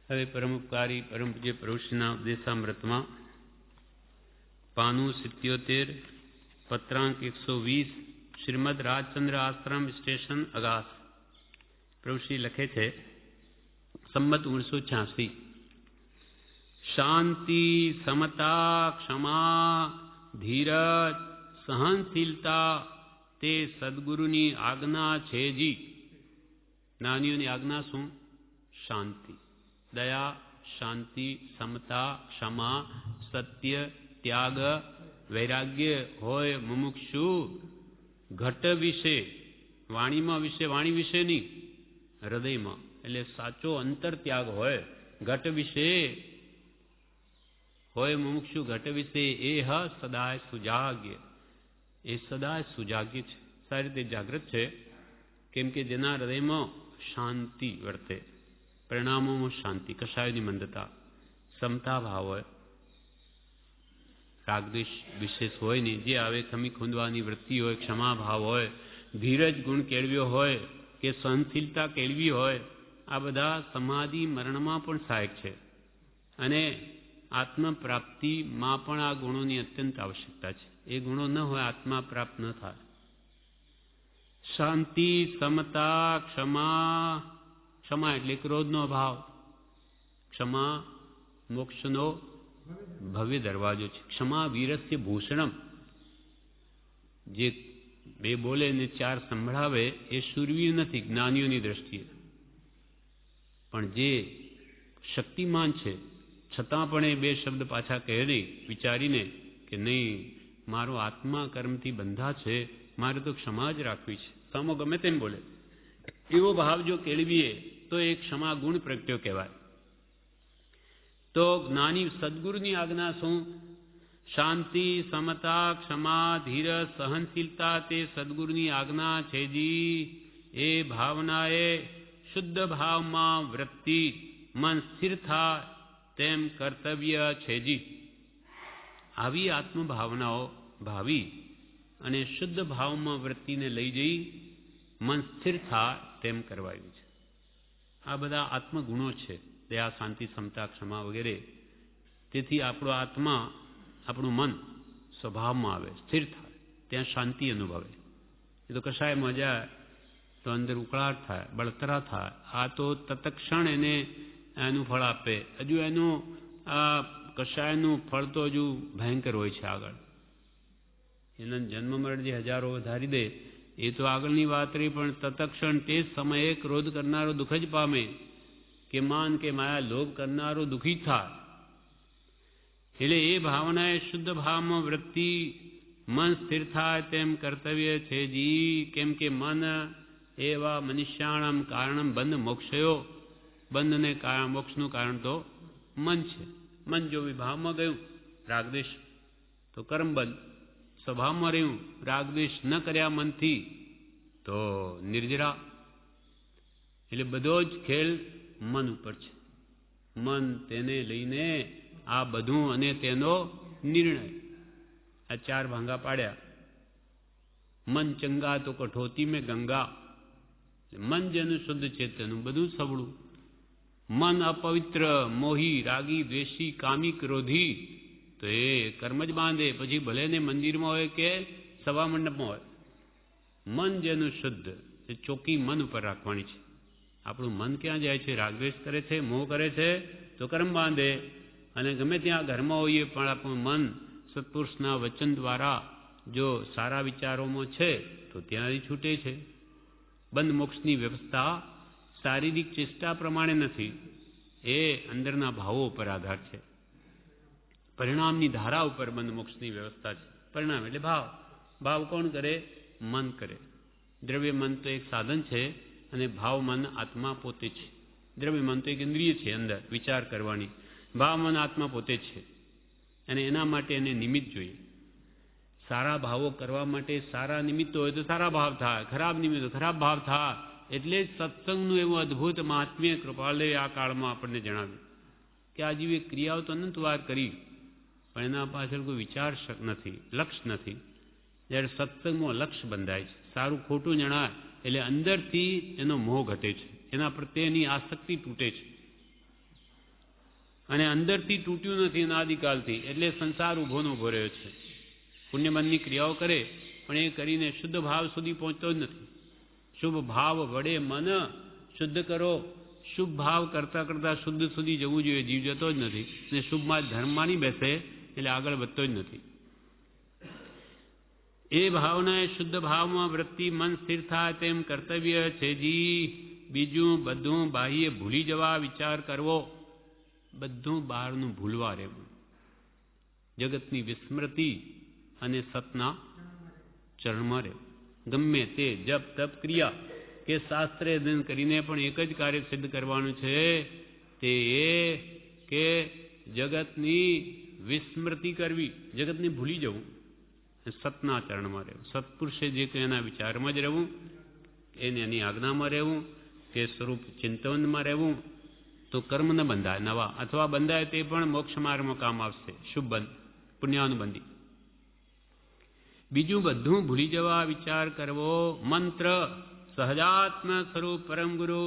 હવે પરમોપકારી પરમ પૂજ્ય પ્રભુશ્રીના ઉપદેશામૃતમાં પાનું 77 પત્રાંક 120 શ્રીમદ રાજચંદ્ર આશ્રમ સ્ટેશન અગાસ. પ્રભુશ્રી લખે છે, સંમત 1986. શાંતિ, સમતા, ક્ષમા, ધીરજ, સહનશીલતા તે સદગુરુની આજ્ઞા છે જી. જ્ઞાનીઓની આજ્ઞા શું? શાંતિ, દયા, શાંતિ, સમતા, ક્ષમા, સત્ય, ત્યાગ, વૈરાગ્ય હોય મુમુક્ષુ. ઘટ વિશે, વાણીમાં વિશે, વાણી વિશે નહીં, હૃદયમાં, એટલે સાચો અંતર ત્યાગ હોય. ઘટ વિશે હોય મુમુક્ષુ, ઘટ વિશે એ સદાય સુજાગ્ય, એ સદાય સુજાગ્ય છે, સારી રીતે જાગૃત છે. કેમ કે જેના હૃદયમાં શાંતિ વર્તે, પરિણામોમાં શાંતિ, કશાયની મંદતા, સમતા ભાવ હોય, રાગદ્વેષ વિશેષ હોય નહીં, જે આવે ખમી ખૂંદવાની વૃત્તિ હોય, ક્ષમા ભાવ હોય, ધીરજ ગુણ કેળવ્યો હોય કે સહનશીલતા કેળવી હોય, આ બધા સમાધિ મરણમાં પણ સહાયક છે. અને આત્મ પ્રાપ્તિમાં પણ આ ગુણોની અત્યંત આવશ્યકતા છે. એ ગુણો ન હોય આત્મા પ્રાપ્ત ન થાય. શાંતિ, સમતા, ક્ષમા. ક્ષમા એટલે ક્રોધનો અભાવ. ક્ષમા મોક્ષનો ભવ્ય દરવાજો છે. ક્ષમા વીરસ્ય ભૂષણમ. જે બે બોલે ને ચાર સંભળાવે એ શૂરવીર નથી જ્ઞાનીઓની દ્રષ્ટિએ, પણ જે શક્તિમાન છે છતાં પણ એ બે શબ્દ પાછા કહે નહીં, વિચારીને કે નહીં, મારો આત્મા કર્મથી બંધા છે, મારે તો ક્ષમા જ રાખવી છે, સામો ગમે તેમ બોલે, એવો ભાવ જો કેળવીએ તો એ ક્ષમા ગુણ પ્રગટ્યો કહેવાય. તો જ્ઞાની સદગુરુની આજ્ઞા શું? શાંતિ, સમતા, ક્ષમા, ધીરજ, સહનશીલતા તે સદગુરુની આજ્ઞા છે જી. એ ભાવનાએ શુદ્ધ ભાવમાં વૃત્તિ, મન સ્થિર થાય તેમ કર્તવ્ય છે જી. આવી આત્મભાવનાઓ ભાવી અને શુદ્ધ ભાવમાં વૃત્તિને લઈ જઈ મન સ્થિર થાય તેમ કરવાયું છે. આ બધા આત્મગુણો છે, દયા, શાંતિ, સમતા, ક્ષમા વગેરે. તેથી આપણો આત્મા, આપણું મન સ્વભાવમાં આવે, સ્થિર થાય, ત્યાં શાંતિ અનુભવે. એ તો કશાયમાં જાય તો અંદર ઉકળાટ થાય, બળતરા થાય. આ તો તત્ક્ષણ એને એનું ફળ આપે. હજુ એનું આ કશાયનું ફળ તો હજુ ભયંકર હોય છે આગળ. એના જન્મ મરણ જે હજારો વધારી દે એ તો આગળની વાત રહી, પણ તત્ક્ષણ તે સમયે ક્રોધ કરનારો દુઃખ જ પામે, કે માન કે માયા લોભ કરનારો દુઃખી થાય. એટલે એ ભાવનાએ શુદ્ધ ભાવમાં વૃત્તિ, મન સ્થિર થાય તેમ કર્તવ્ય છે જી. કેમ કે મન એવા મનુષ્યાણમ કારણમ બંધ મોક્ષયો. બંધ ને મોક્ષનું કારણ તો મન છે. મન જો વિભાવમાં ગયું, રાગદ્વેષ, તો કર્મ બંધ. સ્વભાવમાં રહ્યું, રાગદ્વેષ ન કર્યા મનથી, તો નિર્જરા. એટલે બધો જ ખેલ મન ઉપર છે. મન તેને લઈને આ બધું અને તેનો નિર્ણય, આ ચાર ભાંગા પાડ્યા. મન ચંગા તો કઠોતી મેં ગંગા. મન જેનું શુદ્ધ છે તેનું બધું સબળું. મન અપવિત્ર, મોહી, રાગી, દ્વેષી, કામી, ક્રોધી, તો એ કર્મ જ બાંધે. પછી ભલે ને મંદિરમાં હોય કે સભા મંડપમાં હોય, મન જેનું શુદ્ધ, એ ચોકી મન ઉપર રાખવાની છે. આપણું મન ક્યાં જાય છે? રાગદ્વેષ કરે છે, મોહ કરે છે, તો કર્મ બાંધે. અને ગમે ત્યાં ઘરમાં હોઈએ પણ આપણું મન સત્પુરુષના વચન દ્વારા જો સારા વિચારોમાં છે તો ત્યાંથી છૂટે છે. બંધ મોક્ષની વ્યવસ્થા શારીરિક ચેષ્ટા પ્રમાણે નથી, એ અંદરના ભાવો ઉપર આધાર છે. પરિણામની ધારા ઉપર બંધ મોક્ષની વ્યવસ્થા છે. પરિણામ એટલે ભાવ. ભાવ કોણ કરે? મન કરે. દ્રવ્ય મન તો એક સાધન છે, અને ભાવ મન આત્મા પોતે છે. દ્રવ્ય મન તો એક ઇન્દ્રિય છે અંદર વિચાર કરવાની. ભાવ મન આત્મા પોતે છે, અને એના માટે એને નિમિત્ત જોઈએ. સારા ભાવો કરવા માટે સારા નિમિત્તો હોય તો સારા ભાવ થાય, ખરાબ નિમિત્તો ખરાબ ભાવ થાય. એટલે જ સત્સંગનું એવું અદ્ભુત મહાત્મ્ય કૃપાલય આ કાળમાં આપણને જણાવ્યું કે આ જેવી ક્રિયાઓ તો અનંતવાર કરી, પણ એના પાછળ કોઈ વિચાર નથી, લક્ષ્ય નથી. જ્યારે સત્સંગમાં લક્ષ્ય બંધાય છે, સારું ખોટું જણાય એટલે અંદરથી એનો મોહ ઘટે છે, એના પ્રત્યેની આસક્તિ તૂટે છે. અને અંદરથી તૂટ્યું નથી અનાદિકાલથી, એટલે સંસાર ઊભો ને ઊભો રહ્યો છે. પુણ્યબંધની ક્રિયાઓ કરે પણ એ કરીને શુદ્ધ ભાવ સુધી પહોંચતો જ નથી. શુભ ભાવ વડે મન શુદ્ધ કરો. શુભ ભાવ કરતાં કરતાં શુદ્ધ સુધી જવું જોઈએ, જીવ જતો જ નથી. ને શુભમાં ધર્મમાં નહીં બેસે એટલે આગળ વધતો જ નથી. એ ભાવના એ શુદ્ધ ભાવમાં વૃત્તિ મન સ્થિર થાય તેમ કર્તવ્ય છે જી. બીજું બધું બાહ્ય ભૂલી જવા વિચાર કરવો. બધું બહારનું ભૂલવા રહેવું. જગતની વિસ્મૃતિ અને સતના ચરણમાં રહેવું. ગમે તે જપ તપ ક્રિયા કે શાસ્ત્રે અધ્યયન કરીને પણ એક જ કાર્ય સિદ્ધ કરવાનું છે, તે એ કે જગતની વિસ્મૃતિ કરવી, જગતને ભૂલી જવું, સતના ચરણમાં રહેવું. સત્પુરુષે જે કંઈ એના વિચારમાં જ રહેવું, એની આજ્ઞામાં રહેવું, કે સ્વરૂપ ચિંતનમાં રહેવું. તો કર્મ ન બંધાય નવા, અથવા બંધાય તે પણ મોક્ષ માર્ગમાં કામ આવશે. શુભ બંધ પુણ્યાનુબંધી. બીજું બધું ભૂલી જવા વિચાર કરવો. મંત્ર સહજાત્મ સ્વરૂપ પરમ ગુરુ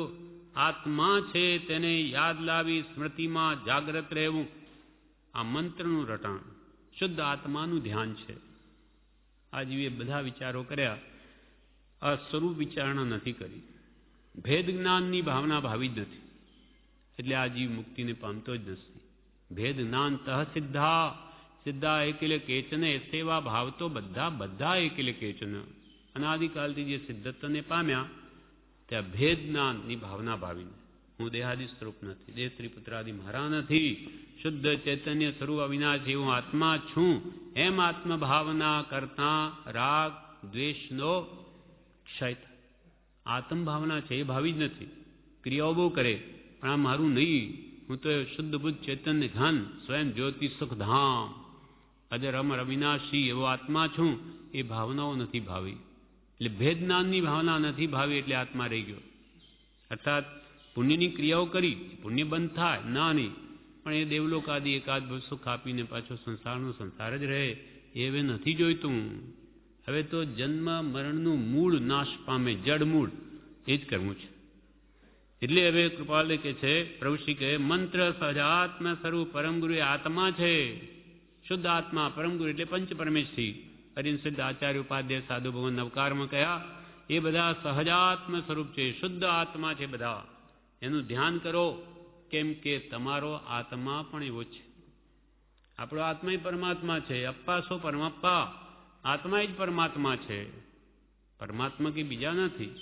આત્મા છે તેને યાદ લાવી સ્મૃતિમાં જાગ્રત રહેવું. આ મંત્રનું રટાણ શુદ્ધ આત્માનું ધ્યાન છે. આ જીવે બધા વિચારો કર્યા, આ સ્વરૂપ વિચારણા નથી કરી, ભેદ જ્ઞાનની ભાવના ભાવી જ નથી, એટલે આ જીવ મુક્તિને પામતો જ નથી. ભેદ જ્ઞાન તહ સિદ્ધા સિદ્ધા એકેલે કેચન સેવા ભાવ તો બધા એકેલે કેચન. અનાદિકાલથી જે સિદ્ધત્વને પામ્યા ત્યાં ભેદ જ્ઞાનની ભાવના ભાવીને હું દેહાદિ સ્વરૂપ નથી, દેહ ત્રિપુત્રાદિ મારા નથી, શુદ્ધ ચૈતન્ય સ્વરૂપ અવિનાશી હું આત્મા છું, એમ આત્મભાવના કરતા રાગ દ્વેષનો ક્ષય થાય. આત્મભાવના છે એ ભાવી જ નથી. ક્રિયાઓ બહુ કરે પણ આ મારું નહીં, હું તો શુદ્ધ બુદ્ધ ચૈતન્ય ઘન સ્વયં જ્યોતિ સુખધામ અજર અમર અવિનાશી એવો આત્મા છું, એ ભાવનાઓ નથી ભાવી. એટલે ભેદ જ્ઞાનની ભાવના નથી ભાવી, એટલે આત્મા રહી ગયો. અર્થાત પુણ્યની ક્રિયાઓ કરી, પુણ્ય બંધ થાય ના નહીં, પણ એ દેવલોક આદિ એકાદ સુખ આપીને પાછો સંસારનો સંસાર જ રહે, એ હવે નથી જોઈતું. હવે તો જન્મ મરણનું મૂળ નાશ પામે, જડ મૂળ એ જ કરવું છે. એટલે હવે કૃપાલે કે છે, પ્રભુશ્રી કહે મંત્ર સહજાત્મ સ્વરૂપ પરમ ગુરુ એ આત્મા છે. શુદ્ધ આત્મા પરમ ગુરુ એટલે પંચ પરમેશ્વરી હરિન સિદ્ધ આચાર્ય ઉપાધ્યાય સાધુ ભગવાન નવકારમાં કયા, એ બધા સહજાત્મ સ્વરૂપ છે, શુદ્ધ આત્મા છે બધા. એનું ધ્યાન કરો, કેમ કે તમારો આત્મા પણ એવો છે. આપણો આત્મા જ પરમાત્મા છે. અપ્પા સો પરમાપ્પા, આત્મા જ પરમાત્મા છે. પરમાત્મા કે બીજા નથી.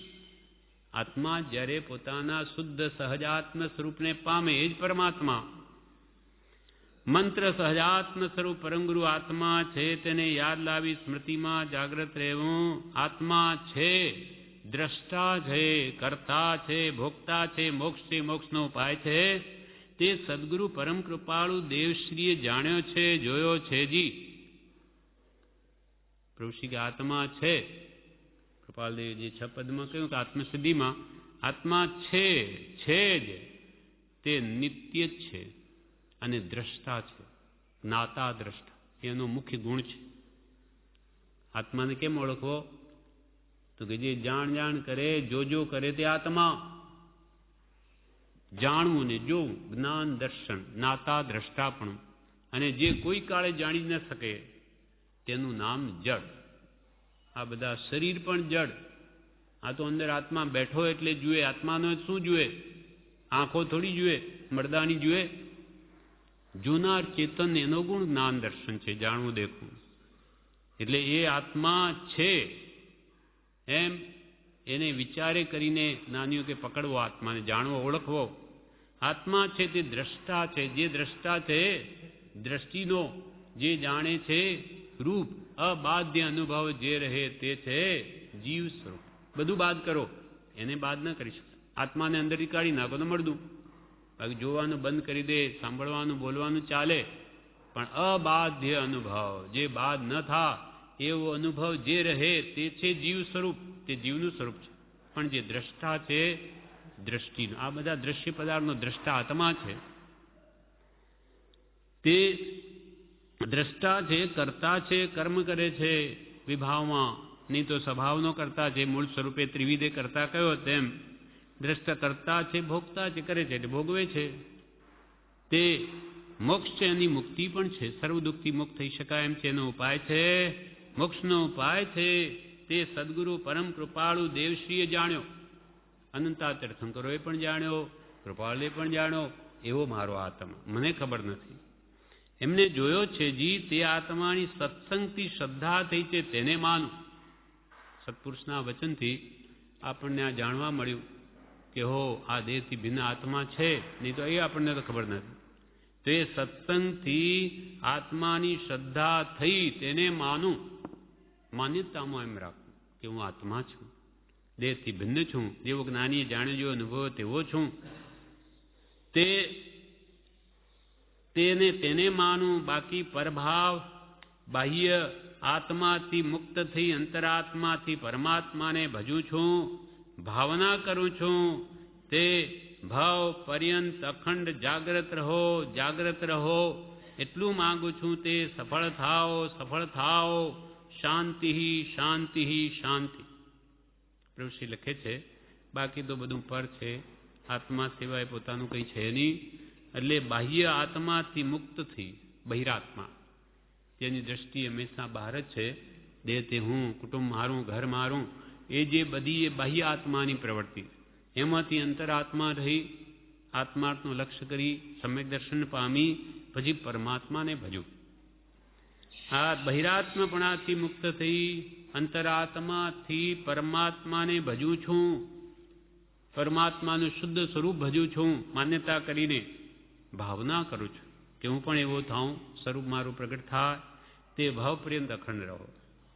આત્મા જ્યારે પોતાના શુદ્ધ સહજાત્મ સ્વરૂપને પામે એ જ પરમાત્મા. મંત્ર સહજાત્મ સ્વરૂપ પરમગુરુ આત્મા છે તેને યાદ લાવી સ્મૃતિમાં જાગ્રત રહેવું. આત્મા છે, દ્રષ્ટા છે, કર્તા છે, ભોગતા છે, મોક્ષ છે, મોક્ષનો ઉપાય છે, તે સદગુરુ પરમ કૃપાળુ દેવશ્રીએ જાણ્યો છે, જોયો છે જી. પ્રભુશ્રી કે આત્મા છે, કૃપાલદેવજી 6 પદમાં કહ્યું કે આત્મસિદ્ધિમાં આત્મા છે જ, તે નિત્ય જ છે અને દ્રષ્ટા છે, જ્ઞાતા દ્રષ્ટા એનો મુખ્ય ગુણ છે. આત્માને કેમ ઓળખવો? તો કે જે જાણ કરે, જો કરે તે આત્મા. જાણવું ને જોવું, જ્ઞાન દર્શન, જ્ઞાતા દ્રષ્ટાપણું. અને જે કોઈ કાળે જાણી ન શકે તેનું નામ જડ. આ બધા શરીર પણ જડ. આ તો અંદર આત્મા બેઠો એટલે જુએ. આત્માનો શું જુએ? આંખો થોડી જુએ, મરદાની જુએ. જોનાર ચેતન એનો ગુણ જ્ઞાન દર્શન છે, જાણવું દેખવું. એટલે એ આત્મા છે એમ એને વિચારે કરીને નાનીઓ કે પકડવો, આત્માને જાણવો, ઓળખવો. આત્મા છે તે દ્રષ્ટા છે. જે દ્રષ્ટા છે, દ્રષ્ટિનો જે જાણે છે રૂપ, અબાધ્ય અનુભવ જે રહે તે છે જીવ સ્વરૂપ. બધું બાદ કરો, એને બાદ ન કરી શકે. આત્માને અંદરથી કાઢી નાખો તો મળદું. બાકી જોવાનું બંધ કરી દે, સાંભળવાનું બોલવાનું ચાલે, પણ અબાધ્ય અનુભવ જે બાદ ન થા એવો અનુભવ જે રહે તે છે જીવ સ્વરૂપ. તે જીવનું સ્વરૂપ છે. પણ જે દ્રષ્ટા છે, દ્રષ્ટિનો, આ બધા દ્રશ્ય પદાર્થનો દ્રષ્ટા આત્મા છે. તે દ્રષ્ટા છે, કર્તા છે, કર્મ કરે છે વિભાવમાં, નહીં તો સ્વભાવનો કરતા છે. મૂળ સ્વરૂપે ત્રિવિધે કરતા કયો તેમ દ્રષ્ટા કરતા છે, ભોગતા છે, કરે છે એટલે ભોગવે છે. તે મોક્ષ છે, એની મુક્તિ પણ છે. સર્વ દુઃખથી મુક્ત થઈ શકાય એમ છે. એનો ઉપાય છે, મોક્ષનો ઉપાય છે, તે સદગુરુ પરમ કૃપાળુ દેવશ્રીએ જાણ્યો, અનંતા તીર્થંકરોએ પણ જાણ્યો, કૃપાળુએ પણ જાણ્યો. એવો મારો આત્મા, મને ખબર નથી. એમને જોયો છે જી, તે આત્માની સત્સંગથી શ્રદ્ધા થઈ છે, તેને માનું. સત્પુરુષના વચનથી આપણને આ જાણવા મળ્યું કે હો, આ દેહથી ભિન્ન આત્મા છે, નહીં તો એ આપણને તો ખબર નથી. તો એ સત્સંગથી આત્માની શ્રદ્ધા થઈ, તેને માનું. માન્યતામાં એમ રાખવું કે હું આત્મા છું, દેહથી ભિન્ન છું, જેવો જ્ઞાનીએ જાણ્યો, જેવો અનુભવ તેવો છું. તેને માનું. બાકી પરભાવ, બાહ્ય આત્માથી મુક્ત થઈ અંતરાત્માથી પરમાત્માને ભજું છું, ભાવના કરું છું. તે ભાવ પર્યંત અખંડ જાગ્રત રહો, જાગ્રત રહો, એટલું માંગુ છું. તે સફળ થાઓ, સફળ થાઓ. શાંતિ, શાંતિ, શાંતિ. પ્રભુશ્રી લખે છે, બાકી તો બધું પર છે, આત્મા સિવાય પોતાનું કંઈ છે નહીં. એટલે બાહ્ય આત્માથી મુક્ત થઈ બહિરાત્મા, જેની દ્રષ્ટિ હંમેશા બહાર જ છે, દેહ તે હું, કુટુંબ મારું, ઘર મારું, એ જે બધી એ બાહ્ય આત્માની પ્રવૃત્તિ, એમાંથી અંતરાત્મા રહી, આત્માર્થનું લક્ષ્ય કરી સમ્યક દર્શન પામી, પછી પરમાત્માને ભજવું. આ બહિરાત્માપણાથી મુક્ત થઈ અંતરાત્માથી પરમાત્માને ભજું છું, પરમાત્માનું શુદ્ધ સ્વરૂપ ભજું છું. માન્યતા કરીને ભાવના કરું છું કે હું પણ એવો થાઉં, સ્વરૂપ મારું પ્રગટ થાય. તે ભાવ પર્યંત અખંડ રહો.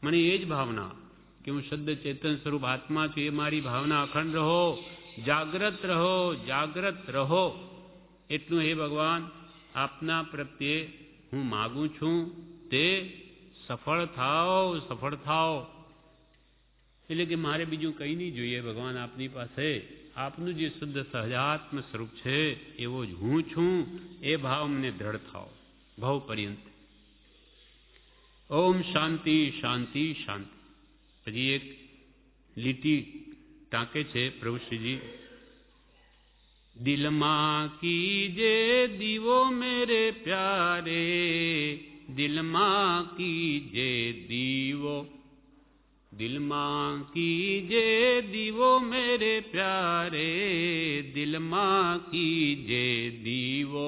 મને એ જ ભાવના કે હું શુદ્ધ ચેતન સ્વરૂપ આત્મા છું, એ મારી ભાવના અખંડ રહો. જાગ્રત રહો, જાગ્રત રહો. એટલું હે ભગવાન આપના પ્રત્યે હું માગું છું. તે સફળ થાઓ, સફળ થાઓ. એટલે કે મારે બીજું કંઈ નહીં જોઈએ ભગવાન આપની પાસે. આપનું જે શુદ્ધ સહજાત્મ સ્વરૂપ છે એવો જ હું છું, એ ભાવ મને દ્રઢ થાઓ ભાવ પર્યંત. ઓમ શાંતિ, શાંતિ, શાંતિ. પછી એક લીટી ટાંકે છે પ્રભુશ્રીજી, દિલમાં કીજે દીવો મેરે પ્યારે, દિલમાં કીજે દીવો, દિલમાં કીજે દીવો મેરે પ્યારે, દિલમાં કીજે દીવો.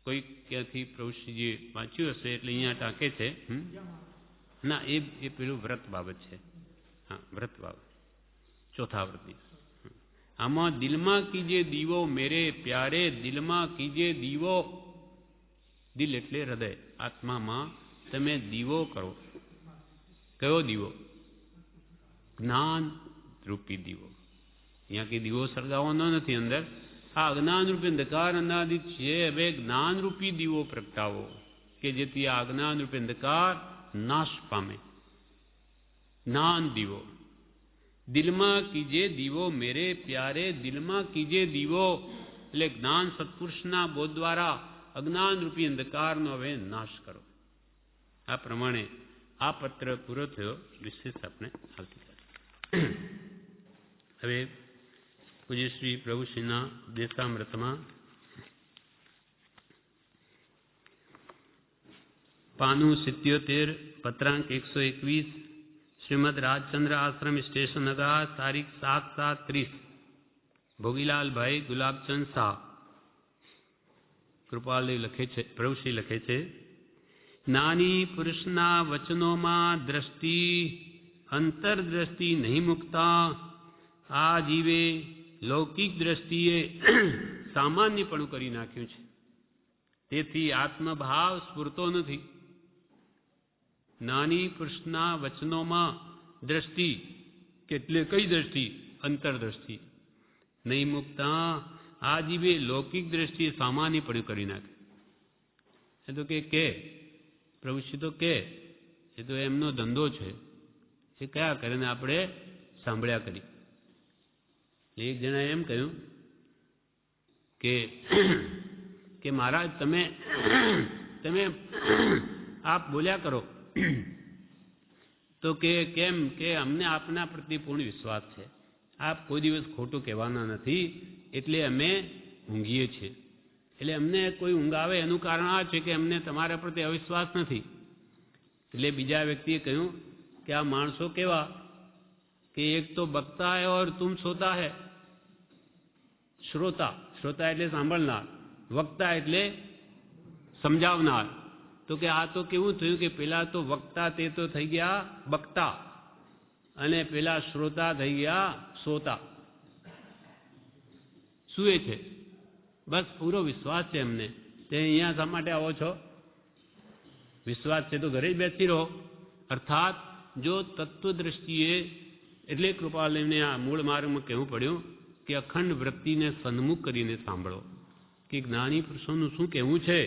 કોઈ ક્યાંથી પ્રભુશ્રીજીએ વાંચ્યું હશે એટલે અહીંયા ટાંકે છે. ના, એ પેલું વ્રત બાબત છે. હા, વ્રત બાબત, ચોથા વ્રતની. આમાં દિલમાં કીજે દીવો મેરે પ્યારે, દિલમાં કીજે દીવો. દિલ એટલે હૃદય, આત્મામાં તમે દીવો કરો. કયો દીવો? જ્ઞાન રૂપી દીવો. અહીંયા કે દીવો સળગાવવાનો નથી અંદર. આ અજ્ઞાન રૂપી અંધકાર અનાદિત છે. હવે જ્ઞાન રૂપી દીવો પ્રગટાવો કે જેથી આ અજ્ઞાન રૂપી અંધકાર નાશ પામે. જ્ઞાન દીવો. દિલમાં કીજે દીવો મેરે પ્યારે, દિલમાં કીજે દીવો. એટલે જ્ઞાન સત્પુરુષના બોધ દ્વારા અજ્ઞાન રૂપી અંધકારનો હવે નાશ કરો. આ પ્રમાણે આ પત્ર પૂરો થયો. વિશેષ આપણે આવતીકાલે. હવે પૂજ્ય શ્રી પ્રભુશ્રીના દેશામૃતમાં પાનું 77 પત્રાંક 121 શ્રીમદ રાજચંદ્ર આશ્રમ સ્ટેશન નગર તારીખ 7/7/30 ભોગીલાલભાઈ ગુલાબચંદ શાહ કૃપાલય લખે છે, પ્રભુશ્રી લખે છે, જ્ઞાની પુરુષના વચનોમાં દ્રષ્ટિ અંતરદ્રષ્ટિ નહીં મૂકતા આ જીવે લૌકિક દ્રષ્ટિએ સામાન્યપણું કરી નાખ્યું છે. તેથી આત્મભાવ સ્ફુરતો નથી. જ્ઞાની પુરુષના વચનોમાં દ્રષ્ટિ, કેટલે કઈ દ્રષ્ટિ? અંતરદ્રષ્ટિ નહીં મૂકતા આ જીવે લૌકિક દ્રષ્ટિએ સામાન્યપણું કરી નાખે. એ તો કે પ્રભુશ્રી તો કે એ તો એમનો ધંધો છે, એ કયા કરે ને આપણે સાંભળ્યા કરી. એક જણાએ એમ કહ્યું કે મહારાજ તમે આપ બોલ્યા કરો. તો કે કેમ? કે અમને આપના પ્રત્યે પૂર્ણ વિશ્વાસ છે, આપ કોઈ દિવસ ખોટું કહેવાના નથી, એટલે અમે ઊંઘીએ છીએ. એટલે અમને કોઈ ઊંઘ આવે એનું કારણ આ છે કે અમને તમારા પ્રત્યે અવિશ્વાસ નથી. એટલે બીજા વ્યક્તિએ કહ્યું કે આ માણસો કેવા કે એક તો બકતા હૈ ઓર તુમ સોતા હૈ. શ્રોતા, શ્રોતા એટલે સાંભળનાર, વક્તા એટલે સમજાવનાર. તો કે આ તો કેવું થયું કે પેલા તો વક્તા તે તો થઈ ગયા બકતા અને પેલા શ્રોતા થઈ ગયા સોતા. શું એ છે? બસ પૂરો વિશ્વાસ છે એમને. તે અહીંયા શા માટે આવો છો? વિશ્વાસ છે તો ઘરે જ બેસી રહો. અર્થાત જો તત્વ દ્રષ્ટિએ, એટલે કૃપાલયને આ મૂળ માર્ગમાં કહેવું પડ્યું કે અખંડ વૃત્તિને સન્મુખ કરીને સાંભળો કે જ્ઞાની પુરુષોનું શું કહેવું છે.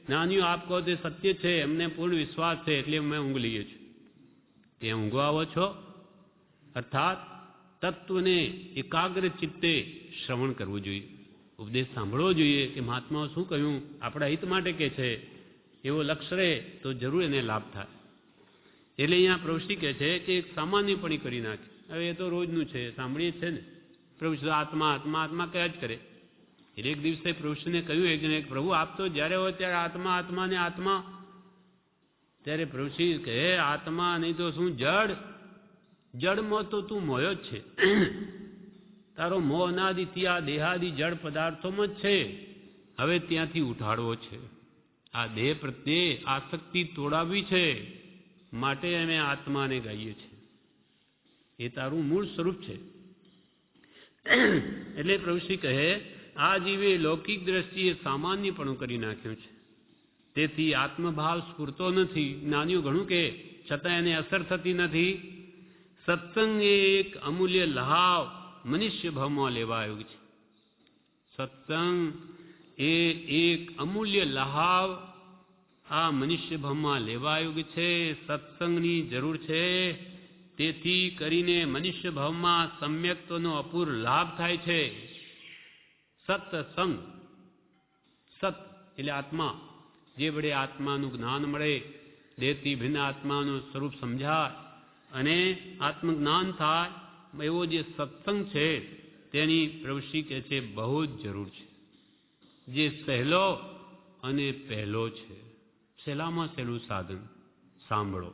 જ્ઞાનીઓ આપ કહો તે સત્ય છે, એમને પૂર્ણ વિશ્વાસ છે, એટલે અમે ઊંઘ લઈએ છીએ. ત્યાં ઊંઘવા આવો છો? અર્થાત તત્વને એકાગ્ર ચિત્તે શ્રવણ કરવું જોઈએ, ઉપદેશ સાંભળવો જોઈએ કે મહાત્માઓ શું કહ્યું, આપણા હિત માટે કે છે. એવો લક્ષ્ય રહે તો જરૂર એને લાભ થાય. એટલે અહીંયા પ્રવૃત્તિ કહે છે કે એક સામાન્યપણી કરી નાખે. હવે એ તો રોજનું છે, સાંભળીએ જ છે ને. પ્રભુ આત્મા આત્મા આત્મા કયા જ કરે. એટલે એક દિવસે પ્રભુને કહ્યું એકને એક, પ્રભુ આપ તો જ્યારે હોય ત્યારે આત્મા આત્મા ને આત્મા. ત્યારે પ્રભુ કહે આત્મા નહીં તો શું જડ? જડમાં તો તું મોયો જ છે. તારો મોહ અનાદિથી આ દેહાદિ જડ પદાર્થોમાં જ છે. હવે ત્યાંથી ઉઠાડવો છે. આ દેહ પ્રત્યે આસક્તિ તોડાવવી છે. માટે અમે આત્માને ગાઈએ છીએ. એ તારું મૂળ સ્વરૂપ છે. એટલે પ્રભુશ્રી કહે આ જીવે લૌકિક દ્રષ્ટિએ સામાન્યપણું કરી નાખ્યું છે. તેથી આત્મભાવ સ્ફૂરતો નથી. જ્ઞાનીઓ ઘણું કે છતાં એને અસર થતી નથી. સત્સંગ એ એક અમૂલ્ય લહાવ મનુષ્ય ભાવમાં લેવાયું છે. સત્સંગ એ એક અમૂલ્ય લહાવ આ મનુષ્ય ભાવમાં લેવાયું છે. સત્સંગની જરૂર છે. તેથી કરીને મનુષ્ય ભાવમાં સમ્યક્તનો અપૂર્વ લાભ થાય છે. સત્સંગ, સત એટલે આત્મા, જે વડે આત્માનું જ્ઞાન મળે, દેહથી ભિન્ન આત્માનું સ્વરૂપ સમજાય અને આત્મજ્ઞાન થાય, એવો જે સત્સંગ છે તેની પ્રવૃત્તિ કહે છે બહુ જ જરૂર છે. જે સહેલો અને પહેલો છે. સહેલામાં સહેલું સાધન સાંભળો.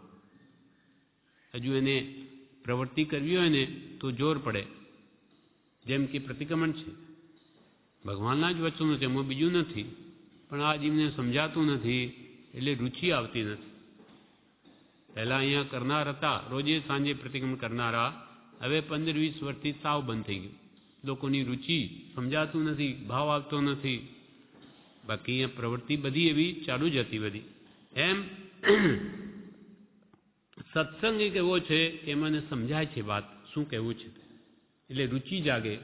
હજુ એને પ્રવૃત્તિ કરવી હોય ને તો જોર પડે. જેમ કે પ્રતિક્રમણ છે, ભગવાનના જ વચનો છે, એમાં બીજું નથી. પણ આ જીવને સમજાતું નથી એટલે રુચિ આવતી નથી. પહેલાં અહીંયા કરનાર હતા, રોજે સાંજે પ્રતિક્રમણ કરનારા, હવે 15-20 વર્ષથી સાવ બંધ થઈ ગયું. લોકોની રુચિ સમજાતું નથી, ભાવ આવતો નથી. બાકી અહીંયા પ્રવૃત્તિ બધી એવી ચાલુ જ હતી બધી. એમ સત્સંગ એક એવો છે કે મને સમજાય છે વાત શું કહેવું છે, એટલે રુચિ જાગે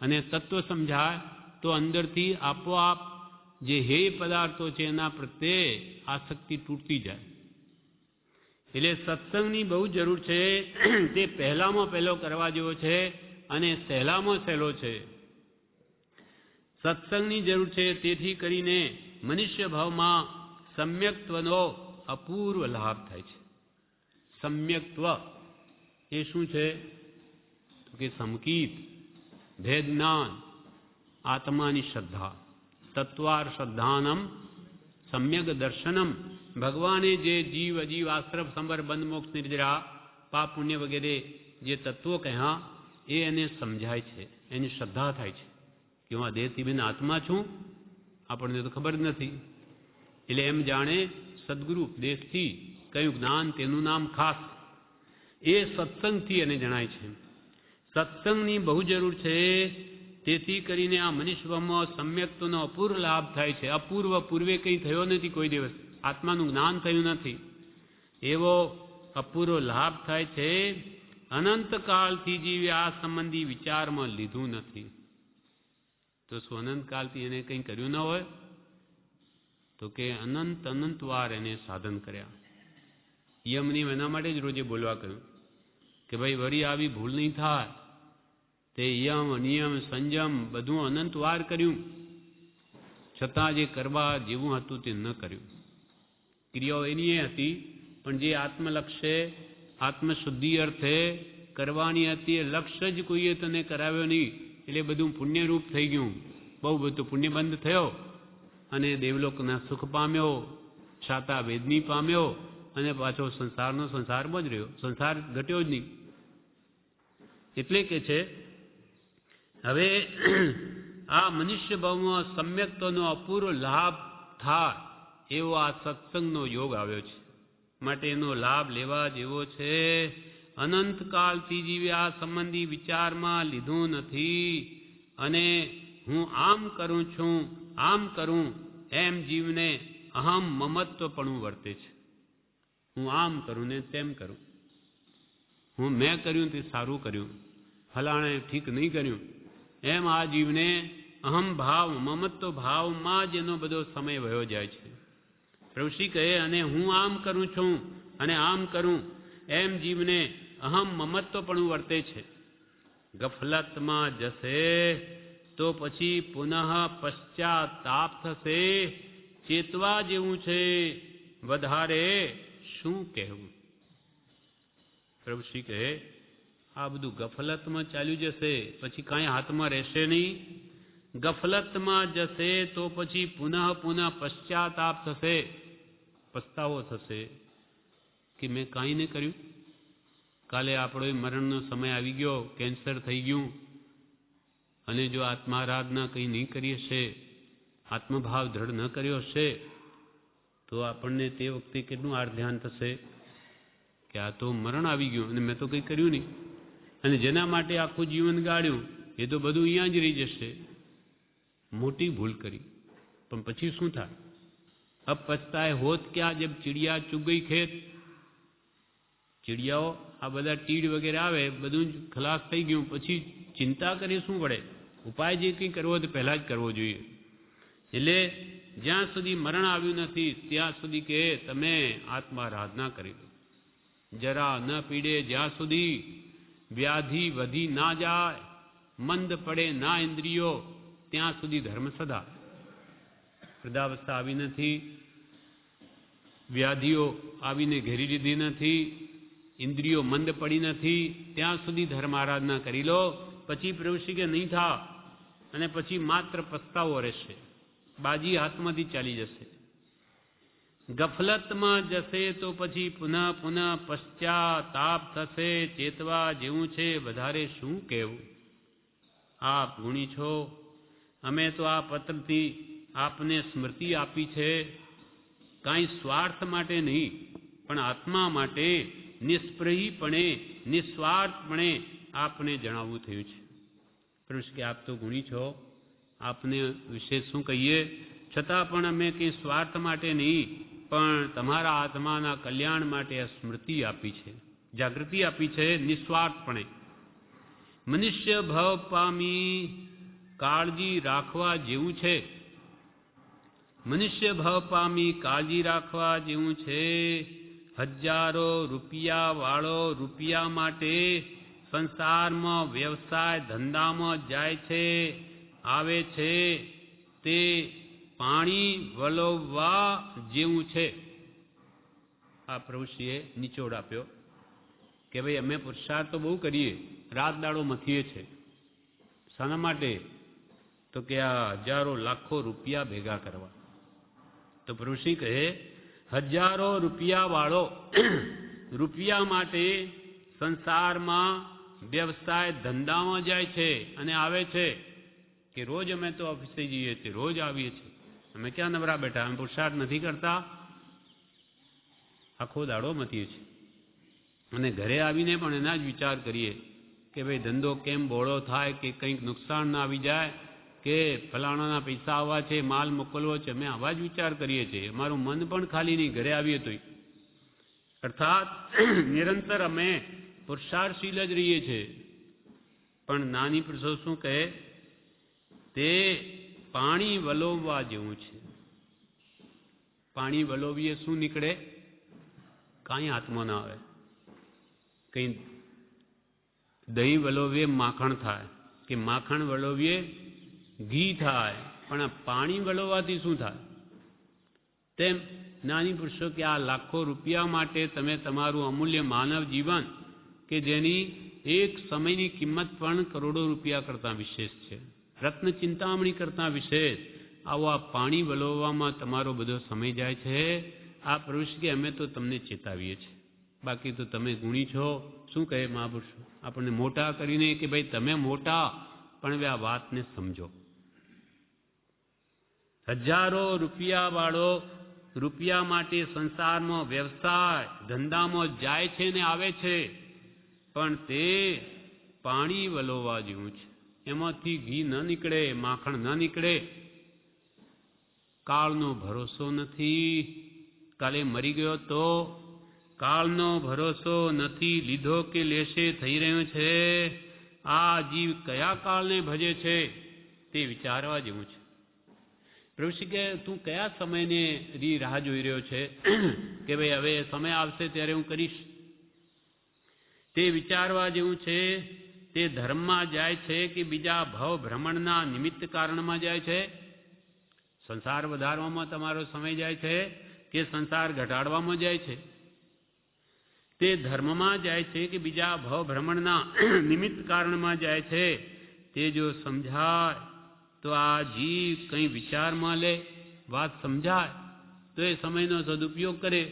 અને તત્વ સમજાય તો અંદરથી આપોઆપ જે હેય પદાર્થો છે એના પ્રત્યે આસક્તિ તૂટતી જાય. એટલે સત્સંગની બહુ જરૂર છે. તે પહેલામાં પહેલો કરવા જેવો છે અને સહેલામાં સહેલો છે. સત્સંગની જરૂર છે. તેથી કરીને મનુષ્ય ભાવમાં સમ્યક્ત્વનો અપૂર્વ લાભ થાય છે. સમ્યક્ત્વ એ શું છે? તો કે સમકીત, ભેદ જ્ઞાન, આત્માની શ્રદ્ધા, તત્વાર શ્રદ્ધાનમ સમ્યક દર્શનમ. ભગવાને જે જીવ અજીવ આશ્રમ સંબર બંધ મોક્ષ નિર્જરા પાપ પુણ્ય વગેરે જે તત્વો કહ્યા એ એને સમજાય છે, એની શ્રદ્ધા થાય છે કે હું આ દેહથી બિન આત્મા છું, આપણને તો ખબર જ નથી. એટલે એમ જાણે સદગુરુ ઉપદેશથી કયું જ્ઞાન તેનું નામ ખાસ, એ સત્સંગથી એને જણાય છે. સત્સંગની બહુ જરૂર છે. તેથી કરીને આ મનુષ્યમાં સમ્યક્તનો અપૂર્વ લાભ થાય છે. અપૂર્વ, પૂર્વે કંઈ થયો નથી, કોઈ દિવસ આત્માનું જ્ઞાન થયું નથી, એવો અપૂર્વ લાભ થાય છે. અનંતકાળથી જીવે આ સંબંધી વિચારમાં લીધું નથી. તો શું અનંતકાળથી એને કંઈ કર્યું ન હોય? તો કે અનંત વાર એને સાધન કર્યા. યમની એના માટે જ રોજે બોલવા કહ્યું કે ભાઈ વળી આવી ભૂલ નહીં થાય. તે યમ નિયમ સંયમ બધું અનંત વાર કર્યું, છતાં જે કરવા જેવું હતું તે ન કર્યું. ક્રિયાઓ એની એ હતી, પણ જે આત્મલક્ષ્ય આત્મશુદ્ધિ અર્થે કરવાની હતી એ લક્ષ્ય જ કોઈએ તને કરાવ્યો નહીં, એટલે બધું પુણ્યરૂપ થઈ ગયું. બહુ બધું પુણ્યબંધ થયો અને દેવલોકના સુખ પામ્યો, છાતા વેદની પામ્યો અને પાછો સંસારનો સંસારમાં જ રહ્યો, સંસાર ઘટ્યો જ નહીં. એટલે કે છે હવે આ મનુષ્ય ભાવમાં સમ્યક્તનો અપૂર્વ લાભ થાય એવો આ સત્સંગનો યોગ આવ્યો છે. માટે એનો લાભ લેવા જેવો છે. અનંતકાળથી જીવે આ સંબંધી વિચારમાં લીધું નથી અને હું આમ કરું છું, આમ કરું એમ જીવને અહમ મમત્વપણું વર્તે છે. હું આમ કરું ને તેમ કરું, હું મેં કર્યું તે સારું કર્યું, ફલાણે ઠીક નહીં કર્યું, એમ આ જીવને અહમ ભાવ મમત્વ ભાવમાં જ એનો બધો સમય વયો જાય છે. પ્રભુશ્રી કહે અને હું આમ કરું છું અને આમ કરું એમ જીવને અહમ મમત્વપણું વર્તે છે. ગફલતમાં જશે તો પછી પુનઃ પશ્ચાતાપ થશે. ચેતવા જેવું છે, વધારે શું કહેવું. પ્રભુશ્રી કહે આ બધું ગફલતમાં ચાલ્યું જશે પછી કાંઈ હાથમાં રહેશે નહીં. ગફલતમાં જશે તો પછી પુનઃ પશ્ચાતાપ થશે, પસ્તાવો થશે કે મેં કાંઈ ન કર્યું. કાલે આપણો મરણનો સમય આવી ગયો, કેન્સર થઈ ગયું અને જો આત્મારાધના કંઈ નહીં કરી હશે, આત્મભાવ દ્રઢ ન કર્યો હશે તો આપણને તે વખતે કેટલું આર ધ્યાન થશે કે આ તો મરણ આવી ગયું અને મેં તો કંઈ કર્યું નહીં. અને જેના માટે આખું જીવન ગાળ્યું એ તો બધું અહીંયા જ રહી જશે. મોટી ભૂલ કરી. પણ પછી શું થાય? અબ પછતાએ હોત ક્યાં જબ ચિડિયા ચૂગ ગઈ ખેત. ચીડિયાઓ આ બધા તીડ વગેરે આવે, બધું જ ખલાસ થઈ ગયું, પછી ચિંતા કરી શું પડે? ઉપાય જે કંઈ કરવો તો પહેલાં જ કરવો જોઈએ. એટલે જ્યાં સુધી મરણ આવ્યું નથી ત્યાં સુધી કે તમે આત્મારાધના કરી લો. જરા ન પીડે જ્યાં સુધી, વ્યાધિ વધી ના જાય, મંદ પડે ના ઇન્દ્રિયો, ત્યાં સુધી ધર્મ સદા. વૃદ્ધાવસ્થા આવી નથી, વ્યાધિઓ આવીને ઘેરી લીધી નથી, ઇન્દ્રિયો મંદ પડી નથી, ત્યાં સુધી ધર્મ આરાધના કરી લો. પછી પ્રવૃત્તિ કે નહીં થા અને પછી માત્ર પસ્તાવો રહેશે, બાજી હાથમાંથી ચાલી જશે. ગફલતમાં જશે તો પછી પુનઃ પશ્ચાતાપ થશે. ચેતવા જેવું છે, વધારે શું કહેવું. આપ ગુણી છો, અમે તો આ પત્રથી આપને સ્મૃતિ આપી છે, કાંઈ સ્વાર્થ માટે નહીં પણ આત્મા માટે નિષ્પ્રહીપણે નિસ્વાર્થપણે આપને જણાવવું થયું છે. પ્રભુ કે આપ તો ગુણી છો, આપને વિશે શું કહીએ. છતાં પણ અમે કંઈ સ્વાર્થ માટે નહીં પણ તમારા આત્માના કલ્યાણ માટે આ સ્મૃતિ આપી છે, જાગૃતિ આપી છે નિસ્વાર્થપણે. મનુષ્ય ભાવ પામી કાળજી રાખવા જેવું છે. મનુષ્ય ભાવ પામી કાળજી રાખવા જેવું છે. હજારો રૂપિયા વાળો રૂપિયા માટે સંસારમાં વ્યવસાય ધંધામાં જાય છે, આવે છે, તે પાણી વલોવવા જેવું છે. આ પ્રભુશ્રીએ નિચોડ આપ્યો કે ભાઈ અમે પુરુષાર્થ તો બહુ કરીએ, રાત દાડો મથીએ છે. શાના માટે? તો કે આ હજારો લાખો રૂપિયા ભેગા કરવા. તો પ્રભુશ્રી કહે હજારો રૂપિયા વાળો રૂપિયા માટે સંસારમાં વ્યવસાય ધંધામાં જાય છે અને આવે છે કે રોજ અમે તો ઓફિસે જઈએ છીએ, રોજ આવીએ છીએ, અમે ક્યાં નવરા બેઠા, અમે પુરુષાર્થ નથી કરતા, આખો દાડો મથીએ છીએ. અને ઘરે આવીને પણ એના જ વિચાર કરીએ કે ભાઈ ધંધો કેમ બોળો થાય, કે કંઈક નુકસાન ના આવી જાય, કે ફલાણાના પૈસા આવવા છે, માલ મોકલવો છે, અમે આવા જ વિચાર કરીએ છીએ. અમારું મન પણ ખાલી નહીં ઘરે આવીએ તોય. અર્થાત નિરંતર અમે પુરુષાર્થશીલ જ રહીએ છીએ. પણ નાની પુરુષો શું કહે, તે પાણી વલોવવા જેવું છે. પાણી વલોવીએ શું નીકળે? કાંઈ હાથમાં ના આવે. કંઈ દહીં વલોવીએ માખણ થાય, કે માખણ વલોવીએ ઘી થાય, પણ આ પાણી વલોવવાથી શું થાય? તેમ નાની પુરુષો કે આ લાખો રૂપિયા માટે તમે તમારું અમૂલ્ય માનવ જીવન કે જેની એક સમયની કિંમત પણ કરોડો રૂપિયા કરતાં વિશેષ છે, રત્ન ચિંતામણી કરતાં વિશેષ, આવો આ પાણી વલોવવામાં તમારો બધો સમય જાય છે. આ પુરુષ કે અમે તો તમને ચેતાવીએ છીએ, બાકી તો તમે ગુણી છો. શું કહે મહાપુરુષો આપણને મોટા કરીને કે ભાઈ તમે મોટા, પણ હવે આ વાતને સમજો. હજારો રૂપિયા વાળો રૂપિયા માટે સંસારમાં વ્યવસાય ધંધામાં જાય છે ને આવે છે, પણ તે પાણી વલોવા જેવું છે. એમાંથી ઘી ન નીકળે, માખણ ન નીકળે. કાળનો ભરોસો નથી. કાલે મરી ગયો તો કાળનો ભરોસો નથી. લીધો કે લેશે થઈ રહ્યો છે. આ જીવ કયા કાળને ભજે છે તે વિચારવા જેવું છે. પ્રભુ કે તું કયા સમયને રાહ જોઈ રહ્યો છે કે ભાઈ હવે સમય આવશે ત્યારે હું કરીશ, તે વિચારવા જેવું છે. તે ધર્મમાં જાય છે કે બીજા ભવ ભ્રમણના નિમિત્ત કારણમાં જાય છે? સંસાર વધારવામાં તમારો સમય જાય છે કે સંસાર ઘટાડવામાં જાય છે? તે ધર્મમાં જાય છે કે બીજા ભવ ભ્રમણના નિમિત્ત કારણમાં જાય છે? તે જો સમજાય તો આ જીવ કંઈ વિચારમાં લે, વાત સમજાય તો એ સમયનો સદુપયોગ કરે.